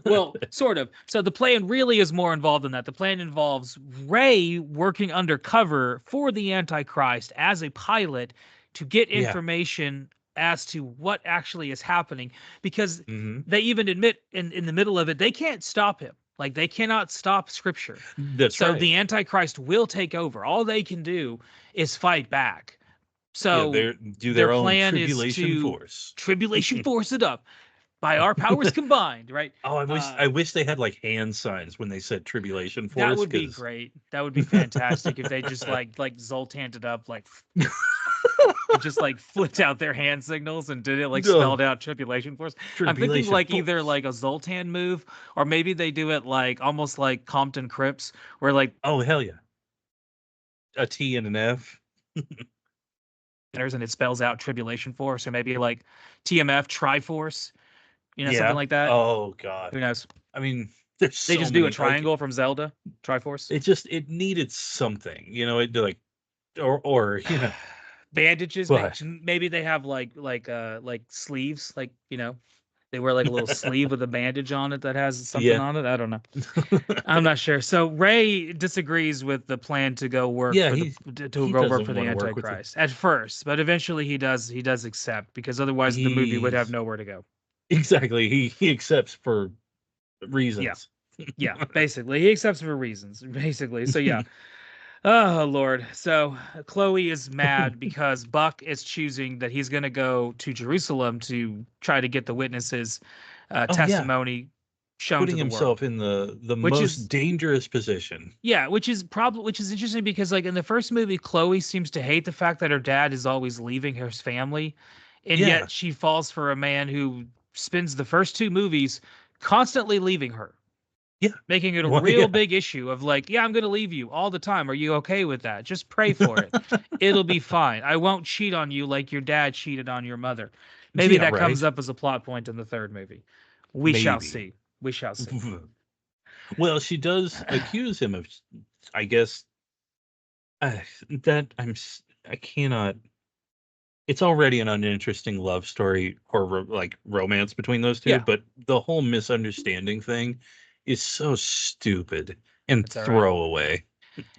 Well, sort of. So the plan really is more involved than that. The plan involves Ray working undercover for the Antichrist as a pilot to get Yeah. information as to what actually is happening, because Hmm. they even admit in the middle of it, they can't stop him. Like they cannot stop scripture. That's So right. the Antichrist will take over. All they can do is fight back. Yeah, So they do their their own plan is tribulation to force. tribulation force it up by our powers combined, right? Oh, Uh, I wish they had like hand signs when they said tribulation that force would be because great. That would be fantastic if they just like Zoltaned it up, like it just like flipped out their hand signals and did it like no spelled out tribulation force. I'm thinking tribulation like either force. like a Zoltan move, or maybe they do it like almost like Compton Crips, where like Oh hell yeah, a T and an F. and it spells out Tribulation Force, or maybe like TMF Triforce, something Yeah. like that. Oh God. Who knows? I mean, there's They so just do a many. Like triangle from Zelda, Triforce. it needed something. It like or Bandages, but maybe they have like sleeves, they wear like a little sleeve with a bandage on it that has something yeah. on it. I don't know. I'm not sure. So Ray disagrees with the plan to go work Yeah, for he doesn't want the to work with it. Antichrist at first, but eventually he does accept, because otherwise the movie would have He's nowhere to go. exactly. He accepts for Yeah. reasons. Yeah, basically. He accepts for reasons, basically. So yeah. Oh Lord. So Chloe is mad because Buck is choosing that he's going to go to Jerusalem to try to get the witnesses' Oh yeah, testimony shown to putting the world, himself in the which most is dangerous position. yeah, which is interesting because like in the first movie, Chloe seems to hate the fact that her dad is always leaving her family, and Yeah, yet she falls for a man who spends the first two movies constantly leaving her, yeah, making it a well, real yeah. big issue of like, yeah, I'm going to leave you all the time. Are you okay with that? Just pray for it. It'll be fine. I won't cheat on you like your dad cheated on your mother. Maybe Yeah, that comes right. up as a plot point in the third movie. We shall Maybe. see. We shall see. Well, she does accuse him of, I guess, that I cannot. It's already an uninteresting love story or like romance between those two, Yeah, but the whole misunderstanding thing is so stupid and it's all right. throwaway.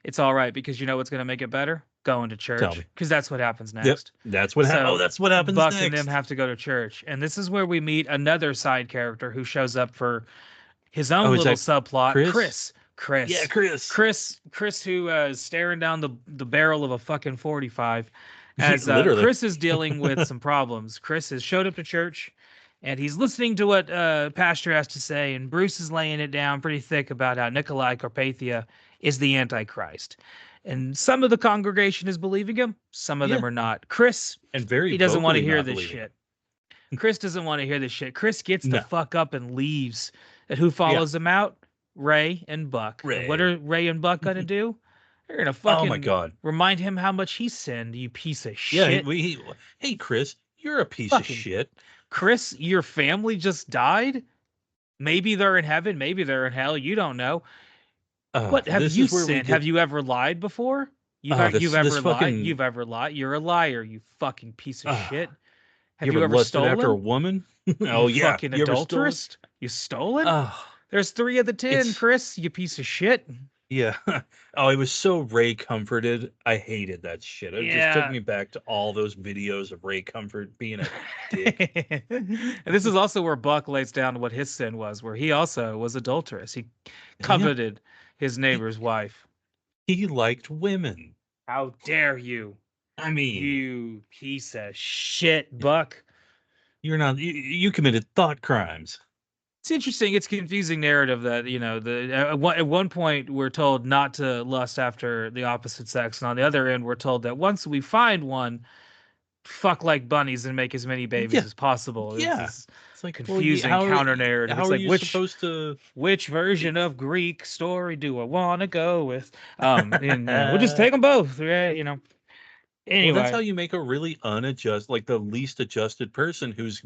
It's all right because you know what's going to make it better? Going to Tell me. church, because that's what happens Yep, next. that's what. Oh, So that's what happens Buck and them next. have to go to church, and this is where we meet another side character who shows up for his own Oh, is little that subplot. Chris? Chris, Yeah, Chris, Chris. Chris, who is staring down the barrel of a fucking 45, as Literally. Chris is dealing with some problems. Chris has showed up to church, and he's listening to what Pastor has to say, and Bruce is laying it down pretty thick about how Nikolai Carpathia is the Antichrist. And some of the congregation is believing him, some of Yeah, them are not. Chris, and very he doesn't want to vocally hear not this believing shit. him. Chris doesn't want to hear this shit. Chris gets the No. fuck up and leaves. And who Yeah, follows him out? Ray and Buck. And what Ray. are Ray and Buck gonna do? They're gonna Oh my fucking God. remind him how much he sinned, you piece of Yeah, shit. hey Chris, you're a piece of Fucking shit. Chris, your family just died? Maybe they're in heaven, maybe they're in hell, you don't know. What have This you is where we sinned? Have get you ever lied before? You've this ever lied? fucking You've ever lied? You're a liar, you fucking piece of uh shit. you Have ever you ever lusted after a stolen? woman? You Oh yeah, fucking you ever stolen? adulteress? You stolen? Oh, There's 3 of the 10, it's Chris, you piece of shit. yeah. Oh, it was so Ray comforted. I hated that shit. It just took Yeah. me back to all those videos of Ray Comfort being a dick. And this is also where Buck lays down what his sin was, where he also was adulterous. He Yeah, coveted his he, neighbor's wife. he liked women. How dare you? I mean, You piece of shit, Buck. you're not you committed thought crimes. It's interesting. It's confusing narrative that at one point we're told not to lust after the opposite sex, and on the other end we're told that once we find one, fuck like bunnies and make as many babies Yeah, as possible. It's yeah. this It's like, well, confusing counter narrative. how It's are like you supposed to? which version of Greek story do I want to go with? And we'll just take them both, right? Well, that's how Anyway, you make a really unadjusted, like the least adjusted person who's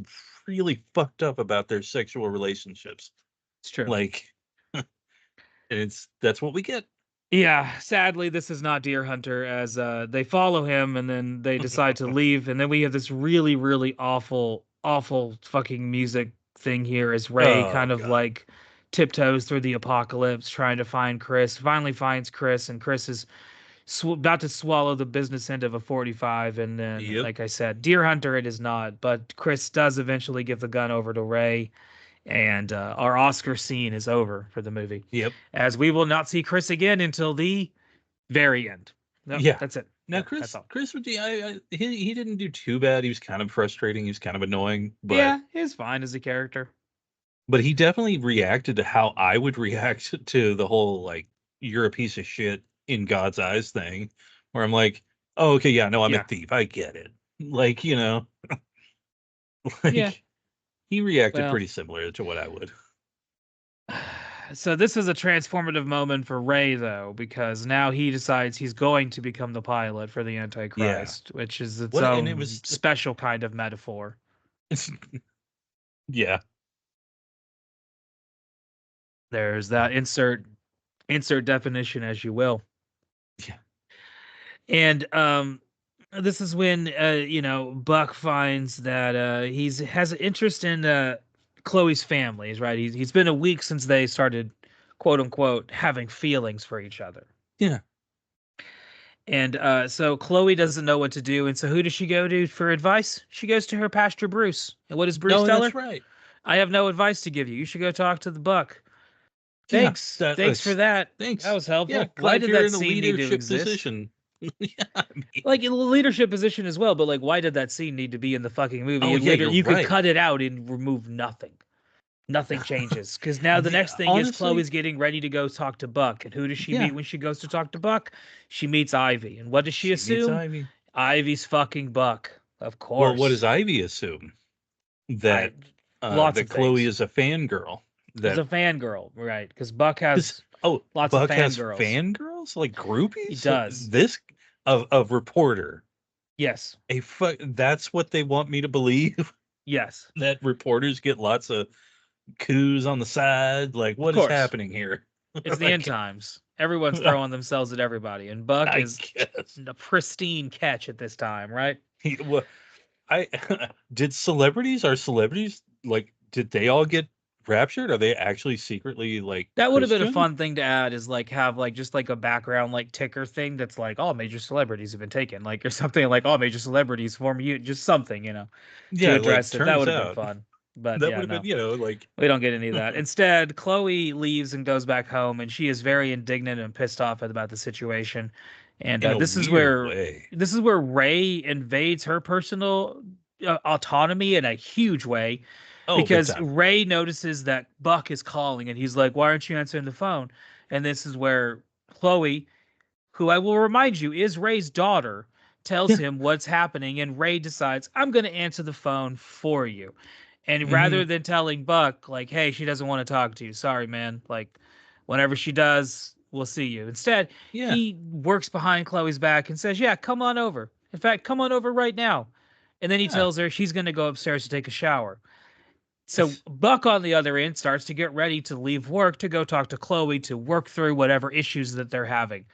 really fucked up about their sexual relationships. it's true. Like, and that's what we get. Yeah, sadly, this is not Deer Hunter, as they follow him and then they decide to leave, and then we have this really, really awful, awful fucking music thing here as Ray Oh kind of God. like tiptoes through the apocalypse trying to find Chris. Finally finds Chris, and Chris is about to swallow the business end of a 45, and then, Yep. like I said, Deer Hunter it is not, but Chris does eventually give the gun over to Ray, and our Oscar scene is over for the movie, Yep. as we will not see Chris again until the very end. No, Yeah. that's it. Now, Yeah, that's all. Chris, he didn't do too bad. He was kind of frustrating. He was kind of annoying, Yeah, he's fine as a character. but he definitely reacted to how I would react to the whole like you're a piece of shit in God's eyes thing, where I'm like, oh, okay, yeah, no, I'm a Yeah, thief. I get it. Like, yeah. like he reacted Well, pretty similar to what I would. So this is a transformative moment for Ray, though, because now he decides he's going to become the pilot for the Yeah. Antichrist, which is its What? And it own was. special kind of metaphor. Yeah. There's that insert definition as you will. Yeah. And this is when Buck finds that he's has an interest in Chloe's families, right? He's been a week since they started, quote unquote, having feelings for each other. Yeah. And so Chloe doesn't know what to do. And so who does she go to for advice? She goes to her pastor, Bruce. And what does Bruce No, tell that's her? right. I have no advice to give you. You should go talk to the Buck. Yeah. Thanks. That Thanks for was. that. That Thanks. was Yeah. helpful. Why Glad did you're that in a scene need to leadership exist? position. Yeah. I mean, Like in a leadership position as well, but like why did that scene need to be in the fucking movie? oh And yeah, later you're you could right. cut it out and remove nothing. Nothing changes. Because now the next thing is Honestly, Chloe's getting ready to go talk to Buck. And who does she meet yeah. when she goes to talk to Buck? She meets Ivy. And what does she She meets assume? Ivy. Ivy's fucking Buck. Of Well, what course. does Ivy assume? I That Lots of that Chloe things. is a fangirl. She's That a fangirl, right? Because Buck because has lots of Buck has fangirls. fangirls like He groupies. does. This of reporter. Yes. That's what they want me to believe. Yes. That reporters get lots of coups on the side. Like, Of what is course. happening here? It's the end Like, times. Everyone's throwing themselves at everybody, and Buck I is guess. a pristine catch at this time, right? Well, I did celebrities are celebrities like did they all get raptured? Are they actually secretly like That would have been a Christian? fun thing to add, is like have like just like a background like ticker thing that's like all major celebrities have been taken, like or something like all major celebrities form you just something, to Yeah, like address it. That turns would have been out fun. But that yeah, would have been, no. like We don't get any of that. Instead, Chloe leaves and goes back home, and she is very indignant and pissed off about the situation. And in a this is weird where way. Ray invades her personal autonomy in a huge way, Oh, big because time. Ray notices that Buck is calling, and he's like, "Why aren't you answering the phone?" And this is where Chloe, who I will remind you is Ray's daughter, tells Yeah. him what's happening, and Ray decides, I'm going to answer the phone for you. And Hmm. rather than telling Buck, like, hey, she doesn't want to talk to you, sorry, man, like, whenever she does, we'll see you. Instead, Yeah. he works behind Chloe's back and says, yeah, come on over. In fact, come on over right now. And then he Yeah. tells her she's going to go upstairs to take a shower. So Buck on the other end starts to get ready to leave work to go talk to Chloe to work through whatever issues that they're having.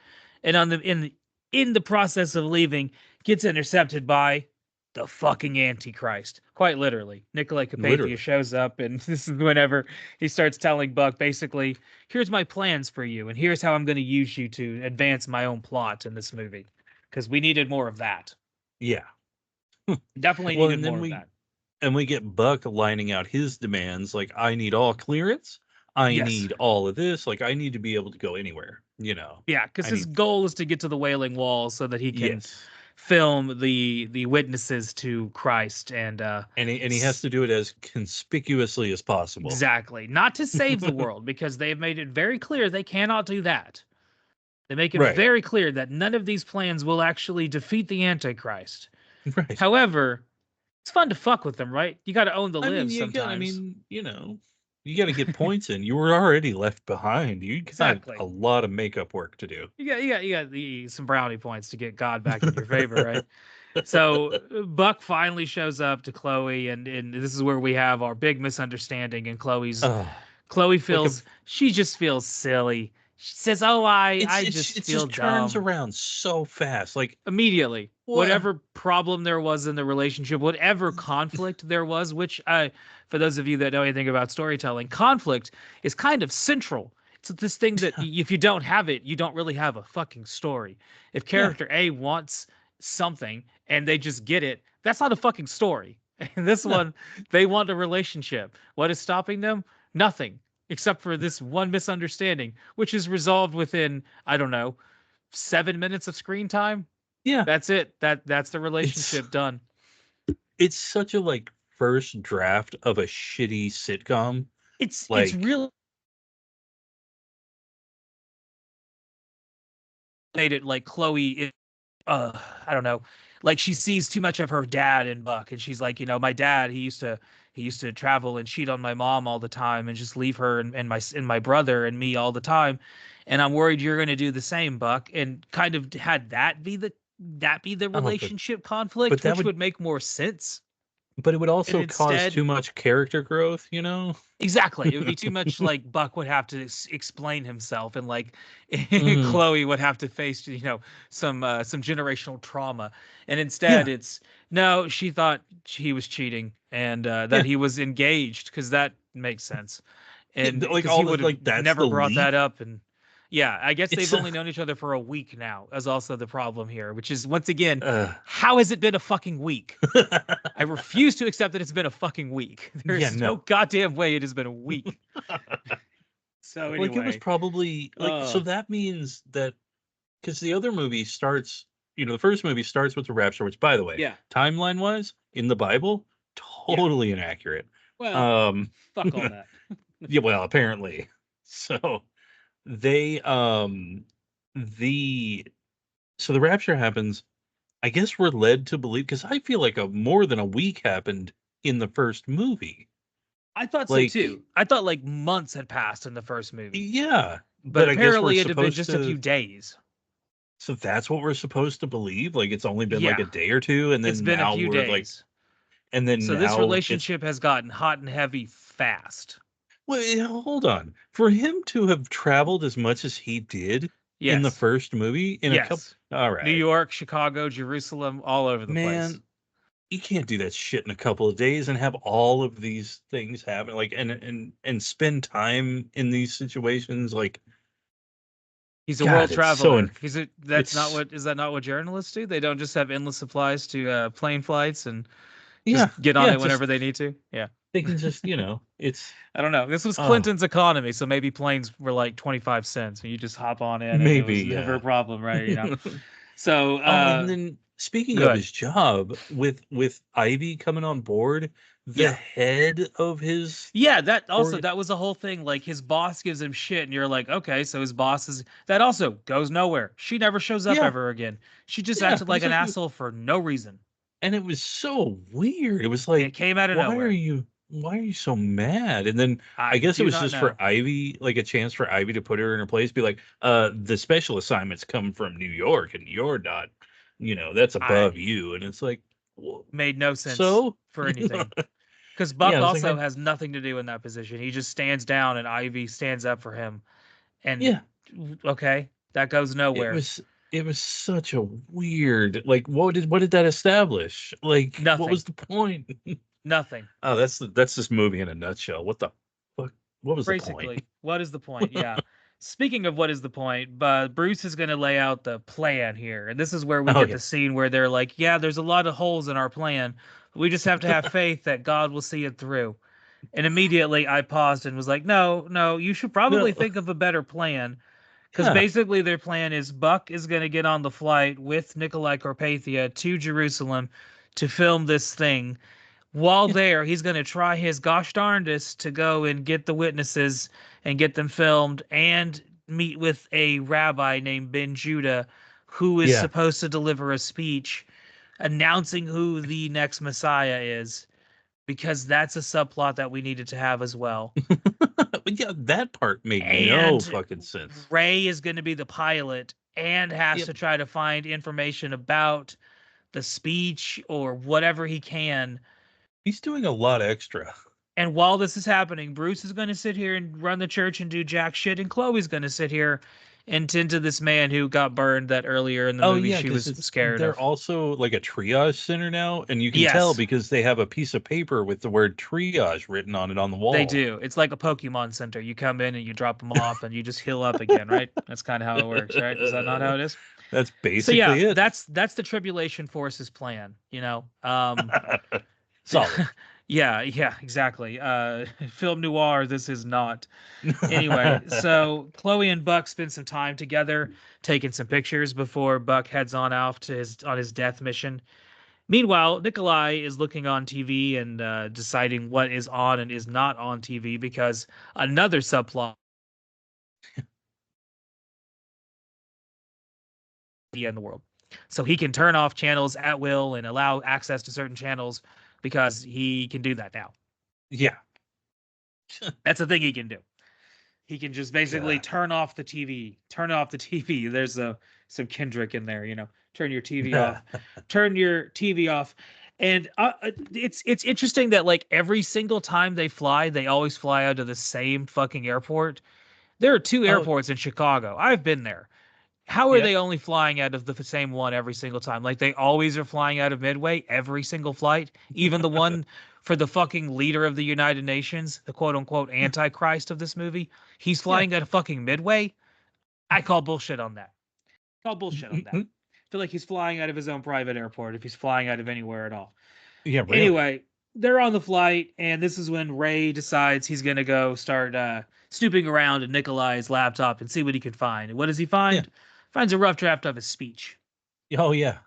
And in the process of leaving, gets intercepted by the fucking Antichrist. Quite literally. Nikolai Carpathia Literally. shows up, and this is whenever he starts telling Buck basically, here's my plans for you, and here's how I'm going to use you to advance my own plot in this movie. Because we needed more of that. Yeah. Definitely Well, needed and more then of that. we get Buck lining out his demands like I need all clearance. I Yes. need all of this. Like I need to be able to go anywhere. Yeah, because I his need goal is to get to the Wailing Wall so that he can yes. film the witnesses to Christ, and And he has to do it as conspicuously as possible. exactly, not to save the world, because they've made it very clear they cannot do that. They make it Right. very clear that none of these plans will actually defeat the Antichrist. Right. However, it's fun to fuck with them, right? You got to own the I mean, libs sometimes. you got to get points in. You were already left behind. You got a Exactly. lot of makeup work to do. Some brownie points to get God back in your favor, right? So Buck finally shows up to Chloe, and this is where we have our big misunderstanding. And Oh, Chloe like a feels, she just feels silly. She says, "Oh, I just it feel just turns dumb." around so fast. Like Immediately, what? whatever problem there was in the relationship, whatever conflict there was, which for those of you that know anything about storytelling, conflict is kind of central. It's this thing that if you don't have it, you don't really have a fucking story. If Yeah, character A wants something and they just get it, that's not a fucking story. In this no, one, they want a relationship. What is stopping them? Nothing, except for this one misunderstanding, which is resolved within, I don't know, 7 minutes of screen time. yeah. That's it. That's the It's relationship done. it's such a like first draft of a shitty sitcom. It's Like really made it like Chloe is, I don't know, like she sees too much of her dad in Buck, and she's like, my dad, he used to he used to travel and cheat on my mom all the time and just leave her and my brother and me all the time. And I'm worried you're going to do the same, Buck. And kind of had that be the Oh, relationship but conflict, that which would would make more sense. but it would And also cause instead, too much character growth, you know? exactly. It would be too much like Buck would have to explain himself, and like Hmm. Chloe would have to face, some generational trauma. And instead, Yeah, it's no, she thought he was cheating and that yeah. he was engaged, because that makes sense. And Like because he all the would have like that's never the brought leap. that up. And yeah, I guess It's they've only known each other for a week now, is also the problem here, which is once again, uh how has it been a fucking week? I refuse to accept that it's been a fucking week. yeah, There's no no. goddamn way it has been a week. So Like it was anyway, probably like so uh that means that because the other movie starts, the first movie starts with the rapture, which by the way, yeah, timeline wise in the Bible, yeah. totally inaccurate. Well, Um fuck all that. yeah, well, apparently. So they the so the rapture happens. I guess we're led to believe because I feel like a more than a week happened in the first movie. I thought so Like, too. I thought like months had passed in the first movie, yeah, but but I guess we're apparently it had been supposed just a to. few days. So that's what we're supposed to believe. Like it's only been like Yeah, a day or two, and it's then been a now few we're like, days. and then So this now it's. relationship has gotten hot and heavy fast. Wait, hold on. For him to have traveled as much as he did in the Yes. first movie, in a couple. Yes. All New right, York, Chicago, Jerusalem, all over the place. man, you can't do that shit in a couple of days and have all of these things happen. Like, and spend time in these situations. Like, He's a world God, it's so. traveler. That's not It's what is that not what journalists do? They don't just have endless supplies to plane flights and just yeah, get on yeah. it Just whenever they need to. Yeah. they can just it's I don't know. This was oh Clinton's economy, so maybe planes were like 25 cents and you just hop on in and it maybe was never yeah. a problem, right? So, Oh, and then speaking of good. his job with Ivy coming on board, the Yeah. head of his Yeah, that also org. that was the whole thing. Like his boss gives him shit, and you're like, okay, so his boss is that also goes nowhere. She never shows up Yeah, ever again. She just yeah. acted It like was an like, asshole for no reason. and it was so weird. It was It like, came out of why are nowhere. you why are you so mad? And then I I guess it do was not just for know. Ivy, like a chance for Ivy to put her in her place, be like, the special assignments come from New York and you're not, that's above I you. And it's like, well, made no sense so for anything. Because yeah, Buck I was like, also has nothing to do in that position. He just stands down and Ivy stands up for him. And yeah, okay, that goes it nowhere. was it was such a weird like what did that establish? Like what Nothing. was the point? Nothing. Oh, that's this movie in a nutshell. What the fuck? What was the point? Basically, what is the point? Yeah. Speaking of what is the point, Bruce is going to lay out the plan here. And this is where we Oh get yeah. the scene where they're like, yeah, there's a lot of holes in our plan. We just have to have faith that God will see it through. And immediately I paused and was like, no, no, you should probably No. think of a better plan. Because Yeah. basically their plan is Buck is going to get on the flight with Nikolai Carpathia to Jerusalem to film this thing. While Yeah. there, he's going to try his gosh darndest to go and get the witnesses and get them filmed and meet with a rabbi named Ben Judah who is Yeah. supposed to deliver a speech announcing who the next Messiah is, because that's a subplot that we needed to have as well. But yeah, that part made no And fucking sense. Ray is going to be the pilot and has Yep. to try to find information about the speech or whatever he can. He's doing a lot extra. And while this is happening, Bruce is going to sit here and run the church and do jack shit, and Chloe's going to sit here and tend to this man who got burned that earlier in the Oh movie yeah, she because was it's scared they're of. also like a triage center now, and you can tell Yes, because they have a piece of paper with the word triage written on it on the they wall. do. It's like a Pokemon Center. You come in and you drop them off, and you just heal up again, right? That's kind of how it works, right? Is that not how it is? That's So yeah, basically it. that's the Tribulation Force's plan. Solid. Yeah, yeah, exactly. Film noir. This is not. Anyway, so Chloe and Buck spend some time together, taking some pictures before Buck heads on off to his death mission. Meanwhile, Nikolai is looking on TV and deciding what is on and is not on TV, because another subplot in the world, so he can turn off channels at will and allow access to certain channels because he can do that now. Yeah. That's a thing he can do. He can just basically God. turn off the TV. Turn off the TV. There's some Kendrick in there, Turn your TV off. Turn your TV off. And it's interesting that like every single time they fly, they always fly out of the same fucking airport. There are two Oh, airports in Chicago. I've been there. How are yeah. they only flying out of the same one every single time? Like they always are flying out of Midway every single flight, even the one for the fucking leader of the United Nations, the quote unquote antichrist of this movie. He's Yeah. flying out of fucking Midway. I call bullshit on that. Call bullshit on that. I feel like he's flying out of his own private airport if he's flying out of anywhere at all. Yeah, really. Anyway, they're on the flight, and this is when Ray decides he's gonna go start snooping around in Nikolai's laptop and see what he can find. And what does he Yeah. find? Finds a rough draft of his speech. Oh, yeah.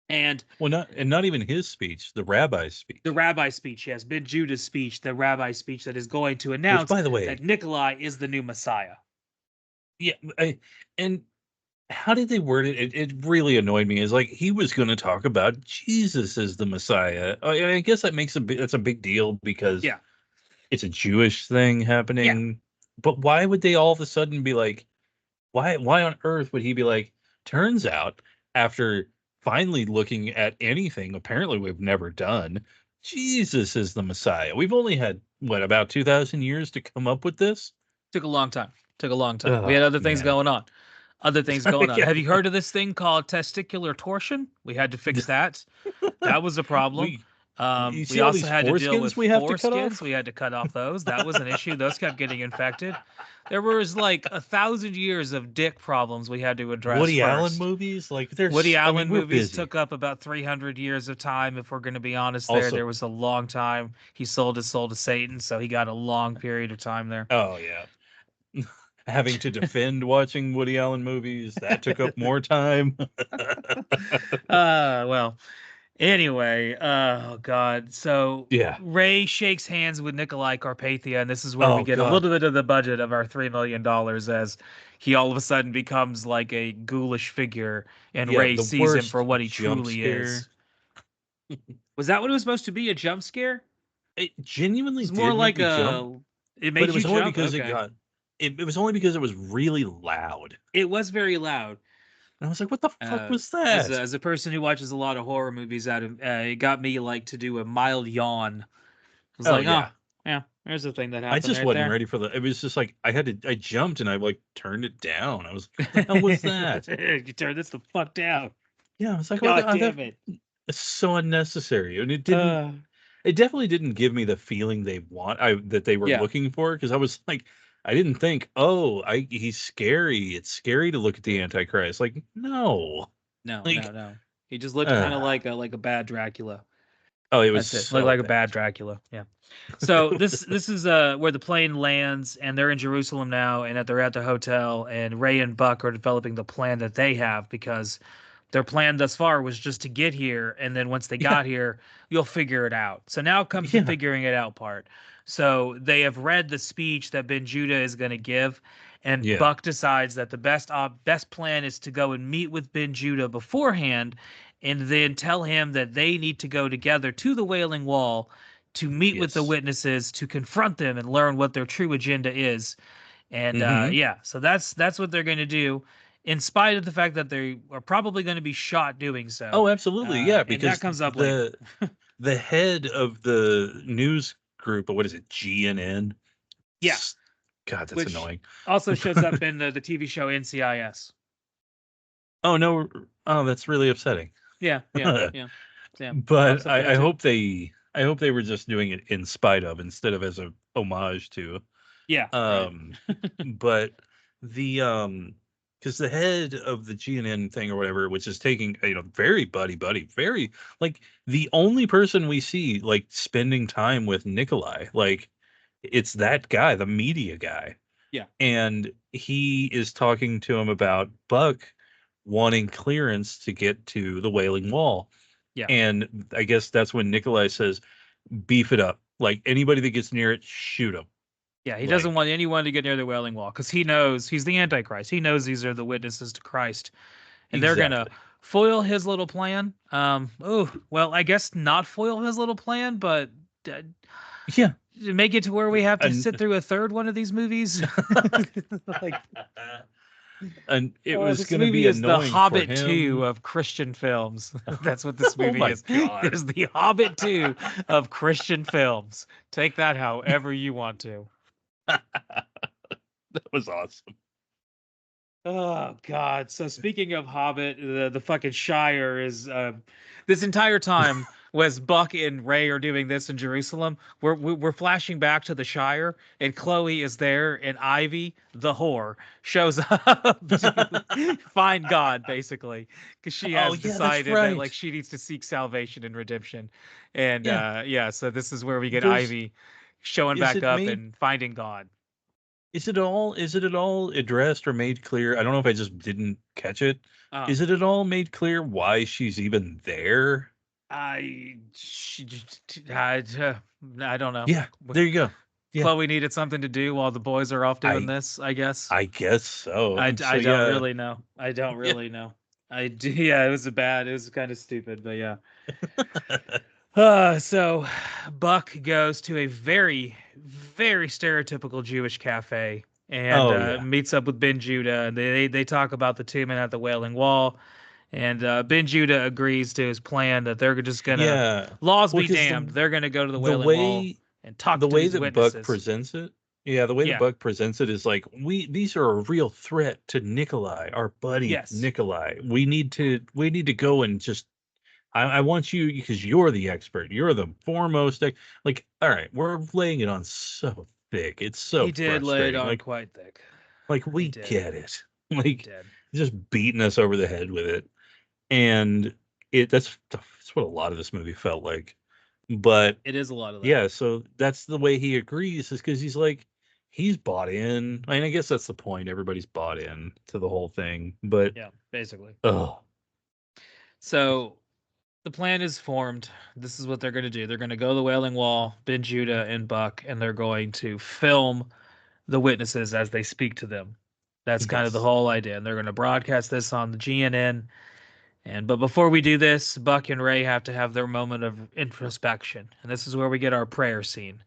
And Well, not even his speech, the rabbi's the speech. rabbi speech, yes, Ben Judah's speech, the rabbi speech that is going to Which, announce by the that way, Nikolai is the new Messiah. yeah, and how did they word it? It really annoyed me. Is like he was going to talk about Jesus as the Messiah. I guess that's a big deal because Yeah, it's a Jewish thing yeah. happening. But why would they all of a sudden be like, why on earth would he be like, turns out after finally looking at anything apparently we've never done, Jesus is the Messiah. We've only had what about 2,000 years to come up with this? Took a long time. Took a long time. We had Oh other things man. going on. Other things going on. Yeah. Have you heard of this thing called testicular torsion? We had to fix that. That was a problem. we you We see all also these had to deal with foreskins we have to cut foreskins. off? We had to cut off those. That was an issue. Those kept getting infected. There was like 1,000 years of dick problems we had to address Woody Allen first. movies? Like Woody I mean, Allen we're movies busy. took up about 300 years of time. If we're going to be honest, there Also, was a long time. He sold his soul to Satan, so he got a long period of time there. oh yeah. Having to defend watching Woody Allen movies, that took up more time. Well, anyway, oh God. So Yeah. Ray shakes hands with Nikolai Carpathia, and this is where we Oh get a god. little bit of the budget of our $3 million as he all of a sudden becomes like a ghoulish figure, and Yeah, Ray the sees him for worst what he jump truly scare. is. Was that what it was supposed to be? A jump scare? It genuinely It's more did make like me jump, a. It but it made you was only jump. because Okay. it was only because it was really loud. It was very loud. And I was like, what the fuck was that? As a person who watches a lot of horror movies, it got me like to do a mild yawn. I was Oh like, oh, yeah. yeah, there's the thing that I happened just right wasn't there. ready for the it was just like I jumped and I like turned it down. I was like, what the hell was that? You turn this the fuck down. Yeah, I was like, God damn it. it's so unnecessary. And Uh, it definitely didn't give me the feeling that they were yeah. looking for because I was like, I didn't think, oh, he's scary. It's scary to look at the Antichrist. Like, no. No, no, Like, no. He just looked kind of uh, like a bad Dracula. oh, it was That's it. Looked so like a bad. bad Dracula. Yeah. So this is where the plane lands, and they're in Jerusalem now, and they're at the hotel, and Ray and Buck are developing the plan that they have because their plan thus far was just to get here, and then once they Yeah, got here, you'll figure it out. So now comes the yeah, figuring it out part. So they have read the speech that Ben Judah is going to give, and yeah, Buck decides that the best plan is to go and meet with Ben Judah beforehand, and then tell him that they need to go together to the Wailing Wall to meet with the yes. witnesses to confront them and learn what their true agenda is. And Hmm. yeah, so that's what they're going to do, in spite of the fact that they are probably going to be shot doing so. Oh, absolutely. Yeah, And that because comes up later. the head of the news group, or what is it, GNN? Yeah, God, that's which annoying. also shows up in the TV show NCIS. Oh no, oh that's really upsetting. Yeah, yeah, yeah, yeah. Pops But up there too. I hope they were just doing it in spite of instead of as a homage to. Yeah, right. Um, but the because the head of the GNN thing or whatever, which is taking very buddy, very like the only person we see like spending time with Nikolai, like it's that guy, the media guy, Yeah, and he is talking to him about Buck wanting clearance to get to the Wailing Wall. yeah, And I guess that's when Nikolai says, beef it up. Like anybody that gets near it, shoot them. yeah. He doesn't Like, want anyone to get near the Wailing Wall because he knows he's the Antichrist. He knows these are the witnesses to Christ, and they're gonna exactly. foil his little plan. Oh, well, I guess not foil his little plan, but Yeah, Make it to where we have to and sit through a third one of these movies. Like, and it was this going to movie be is the annoying for Hobbit 2 him. of Christian films. That's what this Oh movie my is. It god, is the Hobbit 2 of Christian films. Take that however you want to. that was awesome. Oh God! So speaking of Hobbit, the fucking Shire is this entire time was Buck and Ray are doing this in Jerusalem. We're flashing back to the Shire, and Chloe is there, and Ivy, the whore, shows up to find God, basically, because she Oh has yeah, that's decided that like right. she needs to seek salvation and redemption, and Yeah, yeah, so this is where we get there's Ivy showing is back it up made and finding God. is it at all addressed or made clear? I don't know if I just didn't catch it. Uh, Is it at all made clear why she's even there? I don't know. Yeah, there you go. Yeah, Chloe needed something to do while the boys are off doing I this, I guess. I guess so. So I don't yeah, really know. I don't yeah. really know. I do, yeah, it was kind of stupid, but yeah. So Buck goes to a very, very stereotypical Jewish cafe and Oh yeah, meets up with Ben Judah, and they talk about the 2 men at the Wailing Wall, and Ben Judah agrees to his plan that they're just gonna, yeah. laws Well, be because damned, they're gonna go to the the Wailing Wall way and talk the to way these that Buck witnesses. presents it, yeah, the way that Yeah. Buck presents it is like these are a real threat to Nikolai, our buddy Yes. Nikolai. We need to go and just I want you because you're the expert. You're the foremost. Like, all right, we're laying it on so thick. It's so He did lay it frustrating. on quite thick. Like He we did. get it. He Like did. just beating us over the head with it, and that's what a lot of this movie felt like. But It is a lot of that. yeah, so that's the way he agrees is because he's like he's bought in. I mean, I guess that's the point. Everybody's bought in to the whole thing. But Yeah, basically. oh So the plan is formed. This is what they're going to do. They're going to go to the Wailing Wall, Ben Judah and Buck, and they're going to film the witnesses as they speak to them. That's kind of the yes. whole idea. And they're going to broadcast this on the GNN. And but before we do this, Buck and Ray have to have their moment of introspection. And this is where we get our prayer scene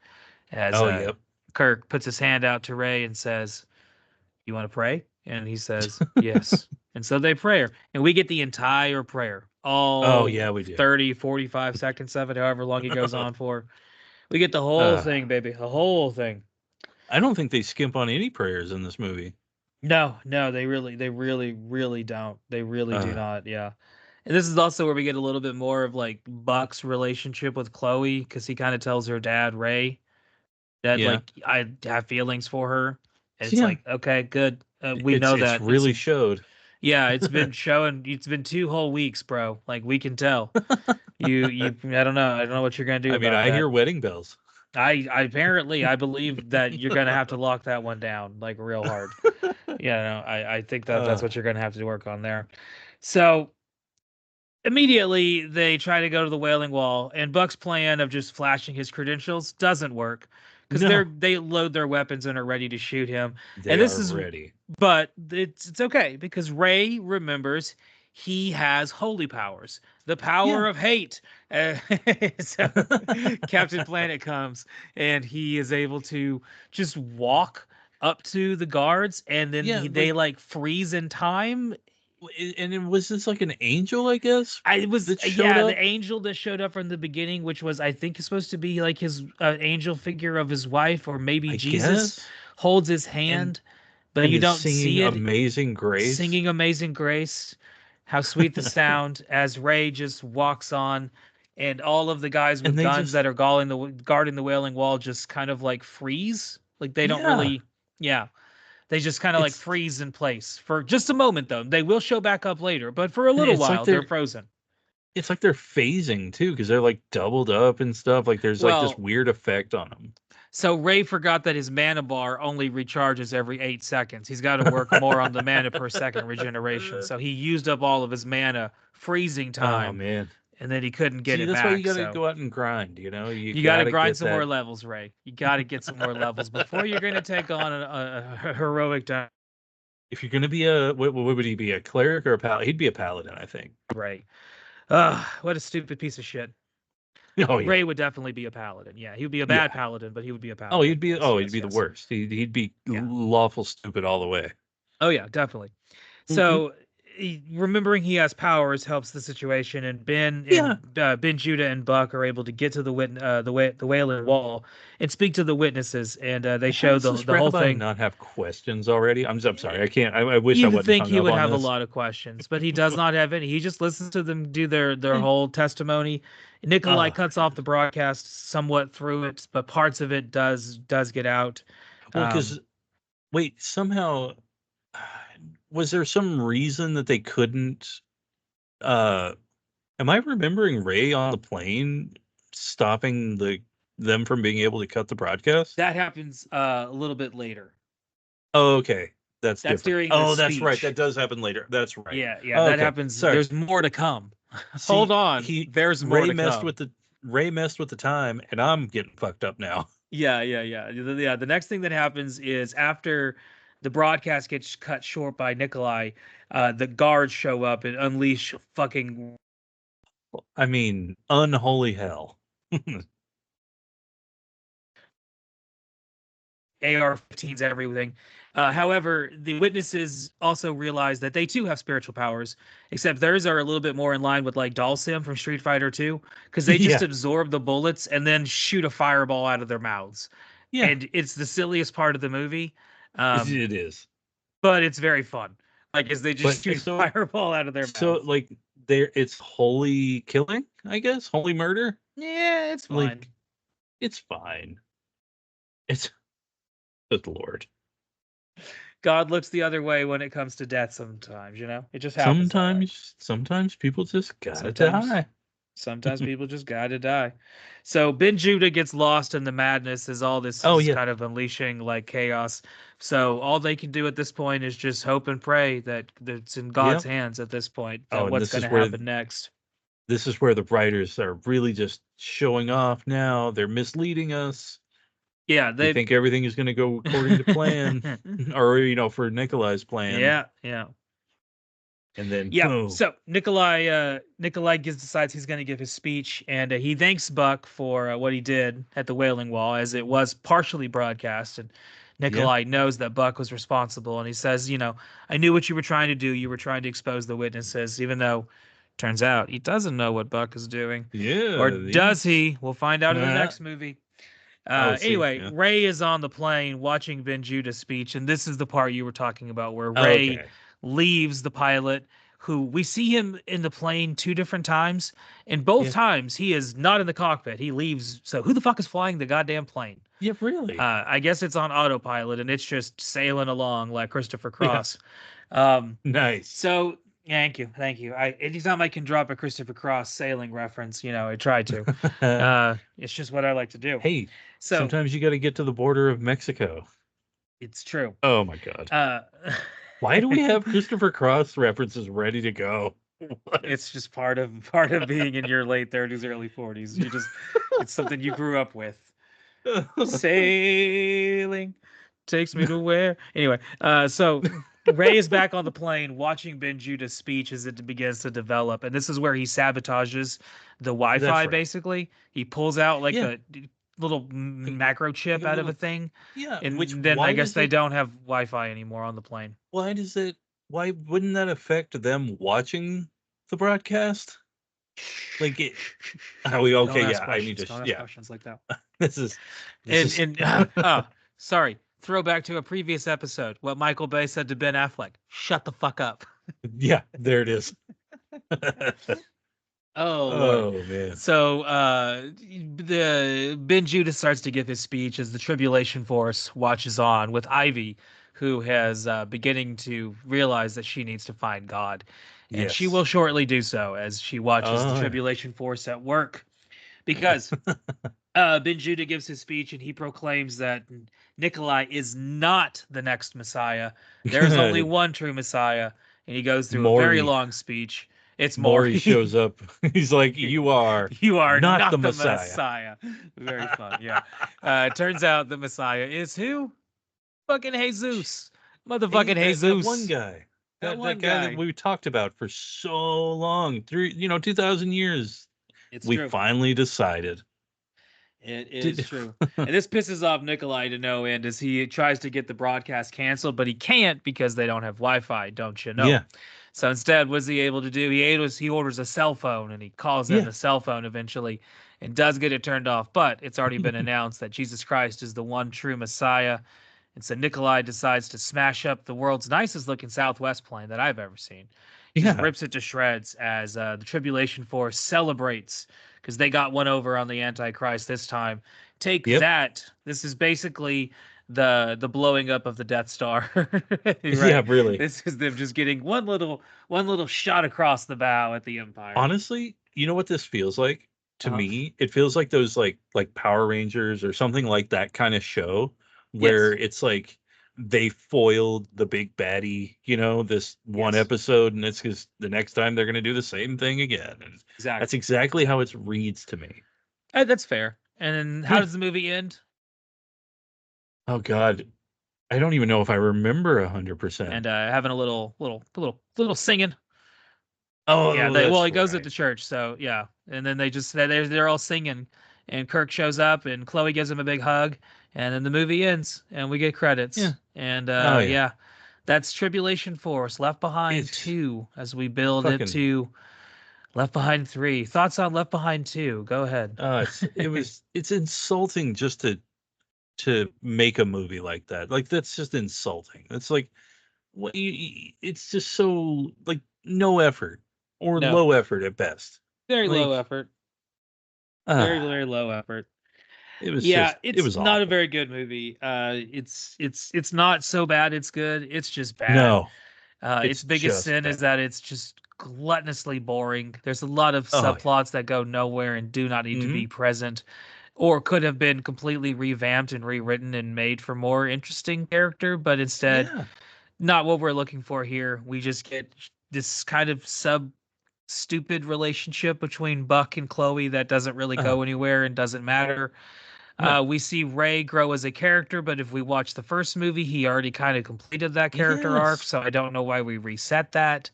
as Oh yep. Kirk puts his hand out to Ray and says, "You want to pray?" And he says, "Yes." And so they pray. And we get the entire prayer, Oh all yeah, we do. 30, 45 seconds of it, however long it goes on for. We get the whole uh, thing, baby. The whole thing. I don't think they skimp on any prayers in this movie. No, no, they really, really don't. They really do Uh, not. Yeah. And this is also where we get a little bit more of like Buck's relationship with Chloe because he kind of tells her dad, Ray, that yeah, like I have feelings for her. And it's yeah. like, okay, good. We It's know it's that. It's really showed. yeah, it's been showing. It's been 2 whole weeks, bro. Like we can tell. You. I don't know. I don't know what you're gonna do I mean, about I that. hear wedding bells. I apparently I believe that you're gonna have to lock that one down like real hard. Yeah, no, I think that that's uh, what you're gonna have to work on there. So immediately they try to go to the Wailing Wall, and Buck's plan of just flashing his credentials doesn't work because no, they load their weapons and are ready to shoot him. And they this are is, ready. but it's okay because Ray remembers he has holy powers, the power Yeah, of hate. Uh, so Captain Planet comes and he is able to just walk up to the guards, and then yeah. they Like, like freeze in time. and it was this like an angel, I guess, I it was that showed yeah, the up. angel that showed up from the beginning, which was I think is supposed to be like his angel figure of his wife, or maybe I Jesus, guess, holds his and hand, but and you is don't singing see it. Amazing Grace. Singing Amazing Grace, how sweet the sound as Ray just walks on, and all of the guys And with they guns just that are guarding the Wailing Wall just kind of like freeze, like they don't yeah. really, yeah. They just kind of like It's freeze in place for just a moment, though. They will show back up later, but for a little it's like while, they're they're frozen. it's like they're phasing too because they're like doubled up and stuff. Like there's like this Well, weird effect on so Ray forgot that his mana bar only recharges every 8 seconds. He's got to work more on the them. mana per second regeneration. So he used up all of his mana freezing Oh time, man. and then he couldn't get See, it that's why you back. got to So go out and grind. You you got got to to grind get some more that. levels, Ray. You got to get some more levels before you're going to take on a heroic If you're gonna be what would he be? A cleric or a paladin? He'd be a paladin, I think. Ray. Ugh, what a stupid piece of shit. Oh yeah. Ray would definitely be a paladin. Yeah, he would be a bad Yeah. paladin, but he would be a Oh, paladin. Yes, he'd yes, be the yes. worst. He'd be Yeah. lawful stupid all the way. Oh yeah, definitely. Hmm. So remembering he has powers helps the situation, and Yeah. Ben Judah and Buck are able to get to the Wailing Wall and speak to the witnesses, and they How show does the this whole rabbi thing. not have questions already? I'm sorry. I can't. I wish I You'd wasn't think hung he up would on have a this. lot of questions, but he does not have any. He just listens to them do their Eh, whole testimony. Nikolai Oh, cuts off the broadcast somewhat through it, but parts of it does get out. well, Um, because wait, somehow was there some reason that they couldn't? Uh, am I remembering Ray on the plane stopping them from being able to cut the broadcast? that happens a little bit later. Oh, okay, that's That's different. during the Oh, that's right. That speech. does happen later. That's right. Yeah, yeah, that Okay, happens. sorry. There's more to come. Hold See, on. he There's more Ray to messed come. with the Ray messed with the time, and I'm getting fucked up now. Yeah, yeah, yeah. Yeah, the next thing that happens is after the broadcast gets cut short by Nikolai, the guards show up and unleash fucking I mean, unholy hell. AR-15s, everything. However, the witnesses also realize that they too have spiritual powers, except theirs are a little bit more in line with like Dalsim from Street Fighter 2, because they just Yeah, absorb the bullets and then shoot a fireball out of their mouths. yeah, And it's the silliest part of the movie, um, it is. but it's very fun. Like, as they But just shoot a fireball out of their mouths. like it's holy killing, I guess, holy murder. Yeah, it's fine. Like it's fine. It's good lord. God looks the other way when it comes to death sometimes, It just happens that way. Sometimes people just gotta Sometimes die. Sometimes people just gotta die. So Ben Judah gets lost in the madness as all this Oh is yeah, kind of unleashing like chaos. So all they can do at this point is just hope and pray that it's in yeah. God's hands at this point, Oh, that and what's going to happen next. this is where the writers are really just showing off now. They're misleading us. Yeah, We they think everything is going to go according to plan, or for Nikolai's plan, Yeah, yeah. and then Yeah. boom. So Nikolai decides he's going to give his speech, and he thanks Buck for what he did at the Wailing Wall, as it was partially broadcast. And Yeah, Nikolai knows that Buck was responsible, and he says, I knew what you were trying to do. You were trying to expose the witnesses, even though turns out he doesn't know what Buck is doing, or yeah. does He's he? We'll find out in the next movie. oh, see, Anyway, yeah. Ray is on the plane watching Ben Judah's speech, and this is the part you were talking about where Ray Okay, leaves the pilot, who we see him in the plane two different times. And both yeah, times he is not in the cockpit. He leaves. So who the fuck is flying the goddamn plane? yeah. Really, I guess it's on autopilot and it's just sailing along like Christopher yeah. Cross. Um, Nice. so thank you, thank you. Anytime I can drop a Christopher Cross sailing reference, I try to. It's just what I like to do. Hey, So sometimes you got to get to the border of Mexico. it's true. Oh my God. Uh, Why do we have Christopher Cross references ready to go? What? it's just part of being in your late 30s, early 40s. It's something you grew up with. Sailing takes me to where? Anyway, so Ray is back on the plane watching Ben Judah's speech as it begins to develop, and this is where he sabotages the That's Wi-Fi. right. Basically, he pulls out like Yeah, a little like, macro like chip a out of a little. thing, Yeah, which and then I why guess does they it? don't have Wi-Fi anymore on the plane. Why does it? Why wouldn't that affect them watching the broadcast? Like it? Are we Don't okay? ask Yeah, I need questions. to. Don't ask Yeah, questions like that. this is this And is. sorry, throwback to a previous episode. What Michael Bay said to Ben Affleck: "Shut the fuck up." Yeah, there it is. Oh Lord. Oh man. So the Ben Judah starts to give his speech as the Tribulation Force watches on with Ivy, who has beginning to realize that she needs to find God, and she will Yes. shortly do so as she watches the Oh yeah. Tribulation Force at work. Because Ben Judah gives his speech and he proclaims that Nikolai is not the next Messiah. There is only one true Messiah, and he goes through a very Maury. long speech. It's Maury Maury. shows up. He's like, "You are You are not the not the Messiah." Messiah. Very fun, yeah. It turns out the Messiah is who? Fucking Jesus. Hey, Motherfucking that one Jesus. guy, That that one guy that guy. we talked about for so long, through 2,000 years, It's We true. finally decided. It is Did, true. And this pisses off Nikolai to no end as he tries to get the broadcast canceled, but he can't because they don't have Wi-Fi, don't you know? yeah, So instead, what's he able to do? He orders a cell phone and he calls in yeah, the cell phone eventually and does get it turned off, but it's already been announced that Jesus Christ is the one true Messiah. And so Nikolai decides to smash up the world's nicest looking Southwest plane that I've ever seen. He just yeah, rips it to shreds as the Tribulation Force celebrates because they got one over on the Antichrist this time. Take yep, that. This is basically the blowing up of the Death Star. yeah. Right. Really, This is them just getting one little shot across the bow at the Empire. honestly, you know what this feels like to Uh-huh. me? It feels like those like Power Rangers or something like that kind of show where Yes. it's like they foiled the big baddie, this one Yes. episode, and it's because the next time they're going to do the same thing again, and that's Exactly. exactly how it reads to me. That's fair. And then how Yeah. does the movie end? Oh God, I don't even know if I remember 100%. And having a little singing. Yeah, Oh, well, that's he goes into right. church, so yeah. And then they're all singing, and Kirk shows up, and Chloe gives him a big hug, and then the movie ends, and we get Yeah. credits. And Oh yeah. yeah, that's Tribulation Force, Left Behind It's 2, as we build it fucking to Left Behind 3. Thoughts on Left Behind 2? Go ahead. it's insulting just to make a movie like that. Like that's just insulting. It's like it's just so like no effort or No, low effort at best. very low Like effort. Very, ah, very low effort. it Yeah, it's was not a awful. very good movie. It's not so bad it's good. It's just bad. No, Its it's biggest just sin is bad. that it's just gluttonously boring. There's a lot of Oh yeah. subplots that go nowhere and do not need to Hmm. be present, or could have been completely revamped and rewritten and made for more interesting character, but instead, Yeah. not what we're looking for here. We just get this kind of sub stupid relationship between Buck and Chloe that doesn't really Oh go anywhere and doesn't matter. no. We see Ray grow as a character, but if we watch the first movie, he already kind of completed that character arc, Yes. so I don't know why we reset that.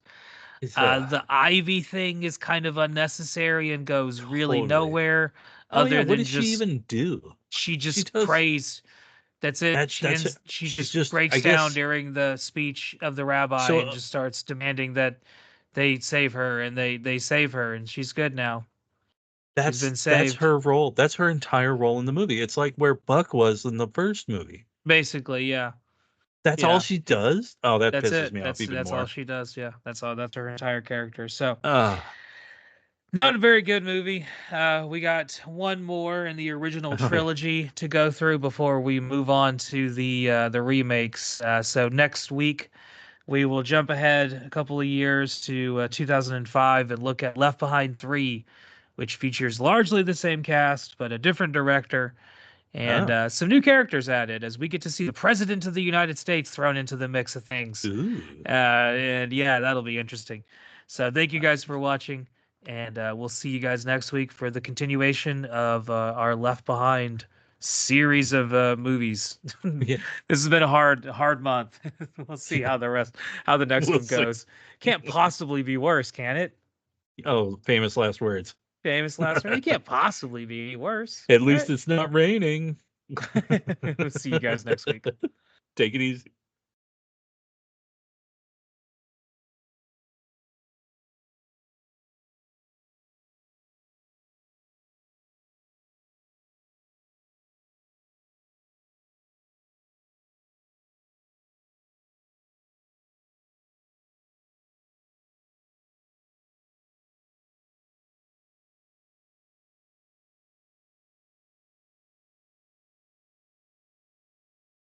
It's The Ivy thing is kind of unnecessary and goes really totally. nowhere, Oh yeah. other What than does she just even do? she She just does prays. That's it. that's She she's just just I breaks down guess during the speech of the rabbi so and just starts demanding that they save her, and they save her, and she's good now. She's been that's saved. her role. That's her entire role in the movie. It's like where Buck was in the first movie. Basically, yeah. That's all Yeah. she does? Oh, that That's pisses it. me off even That's all more. she does. Yeah, that's her entire character. So Ah, not a very good movie. We got one more in the original oh yeah. trilogy to go through before we move on to the remakes. So next week we will jump ahead a couple of years to 2005 and look at Left Behind 3, which features largely the same cast but a different director and Oh. some new characters added as we get to see the President of the United States thrown into the mix of things. Ooh. And yeah, that'll be interesting. So thank you guys for watching, and we'll see you guys next week for the continuation of our Left Behind series of movies. Yeah, This has been a hard month. We'll see yeah. how the next We'll one see. goes. Can't possibly be worse, can it? Oh, famous last words. Famous last one. It can't possibly be worse, At least right? it's not raining. We'll see you guys next week. Take it easy.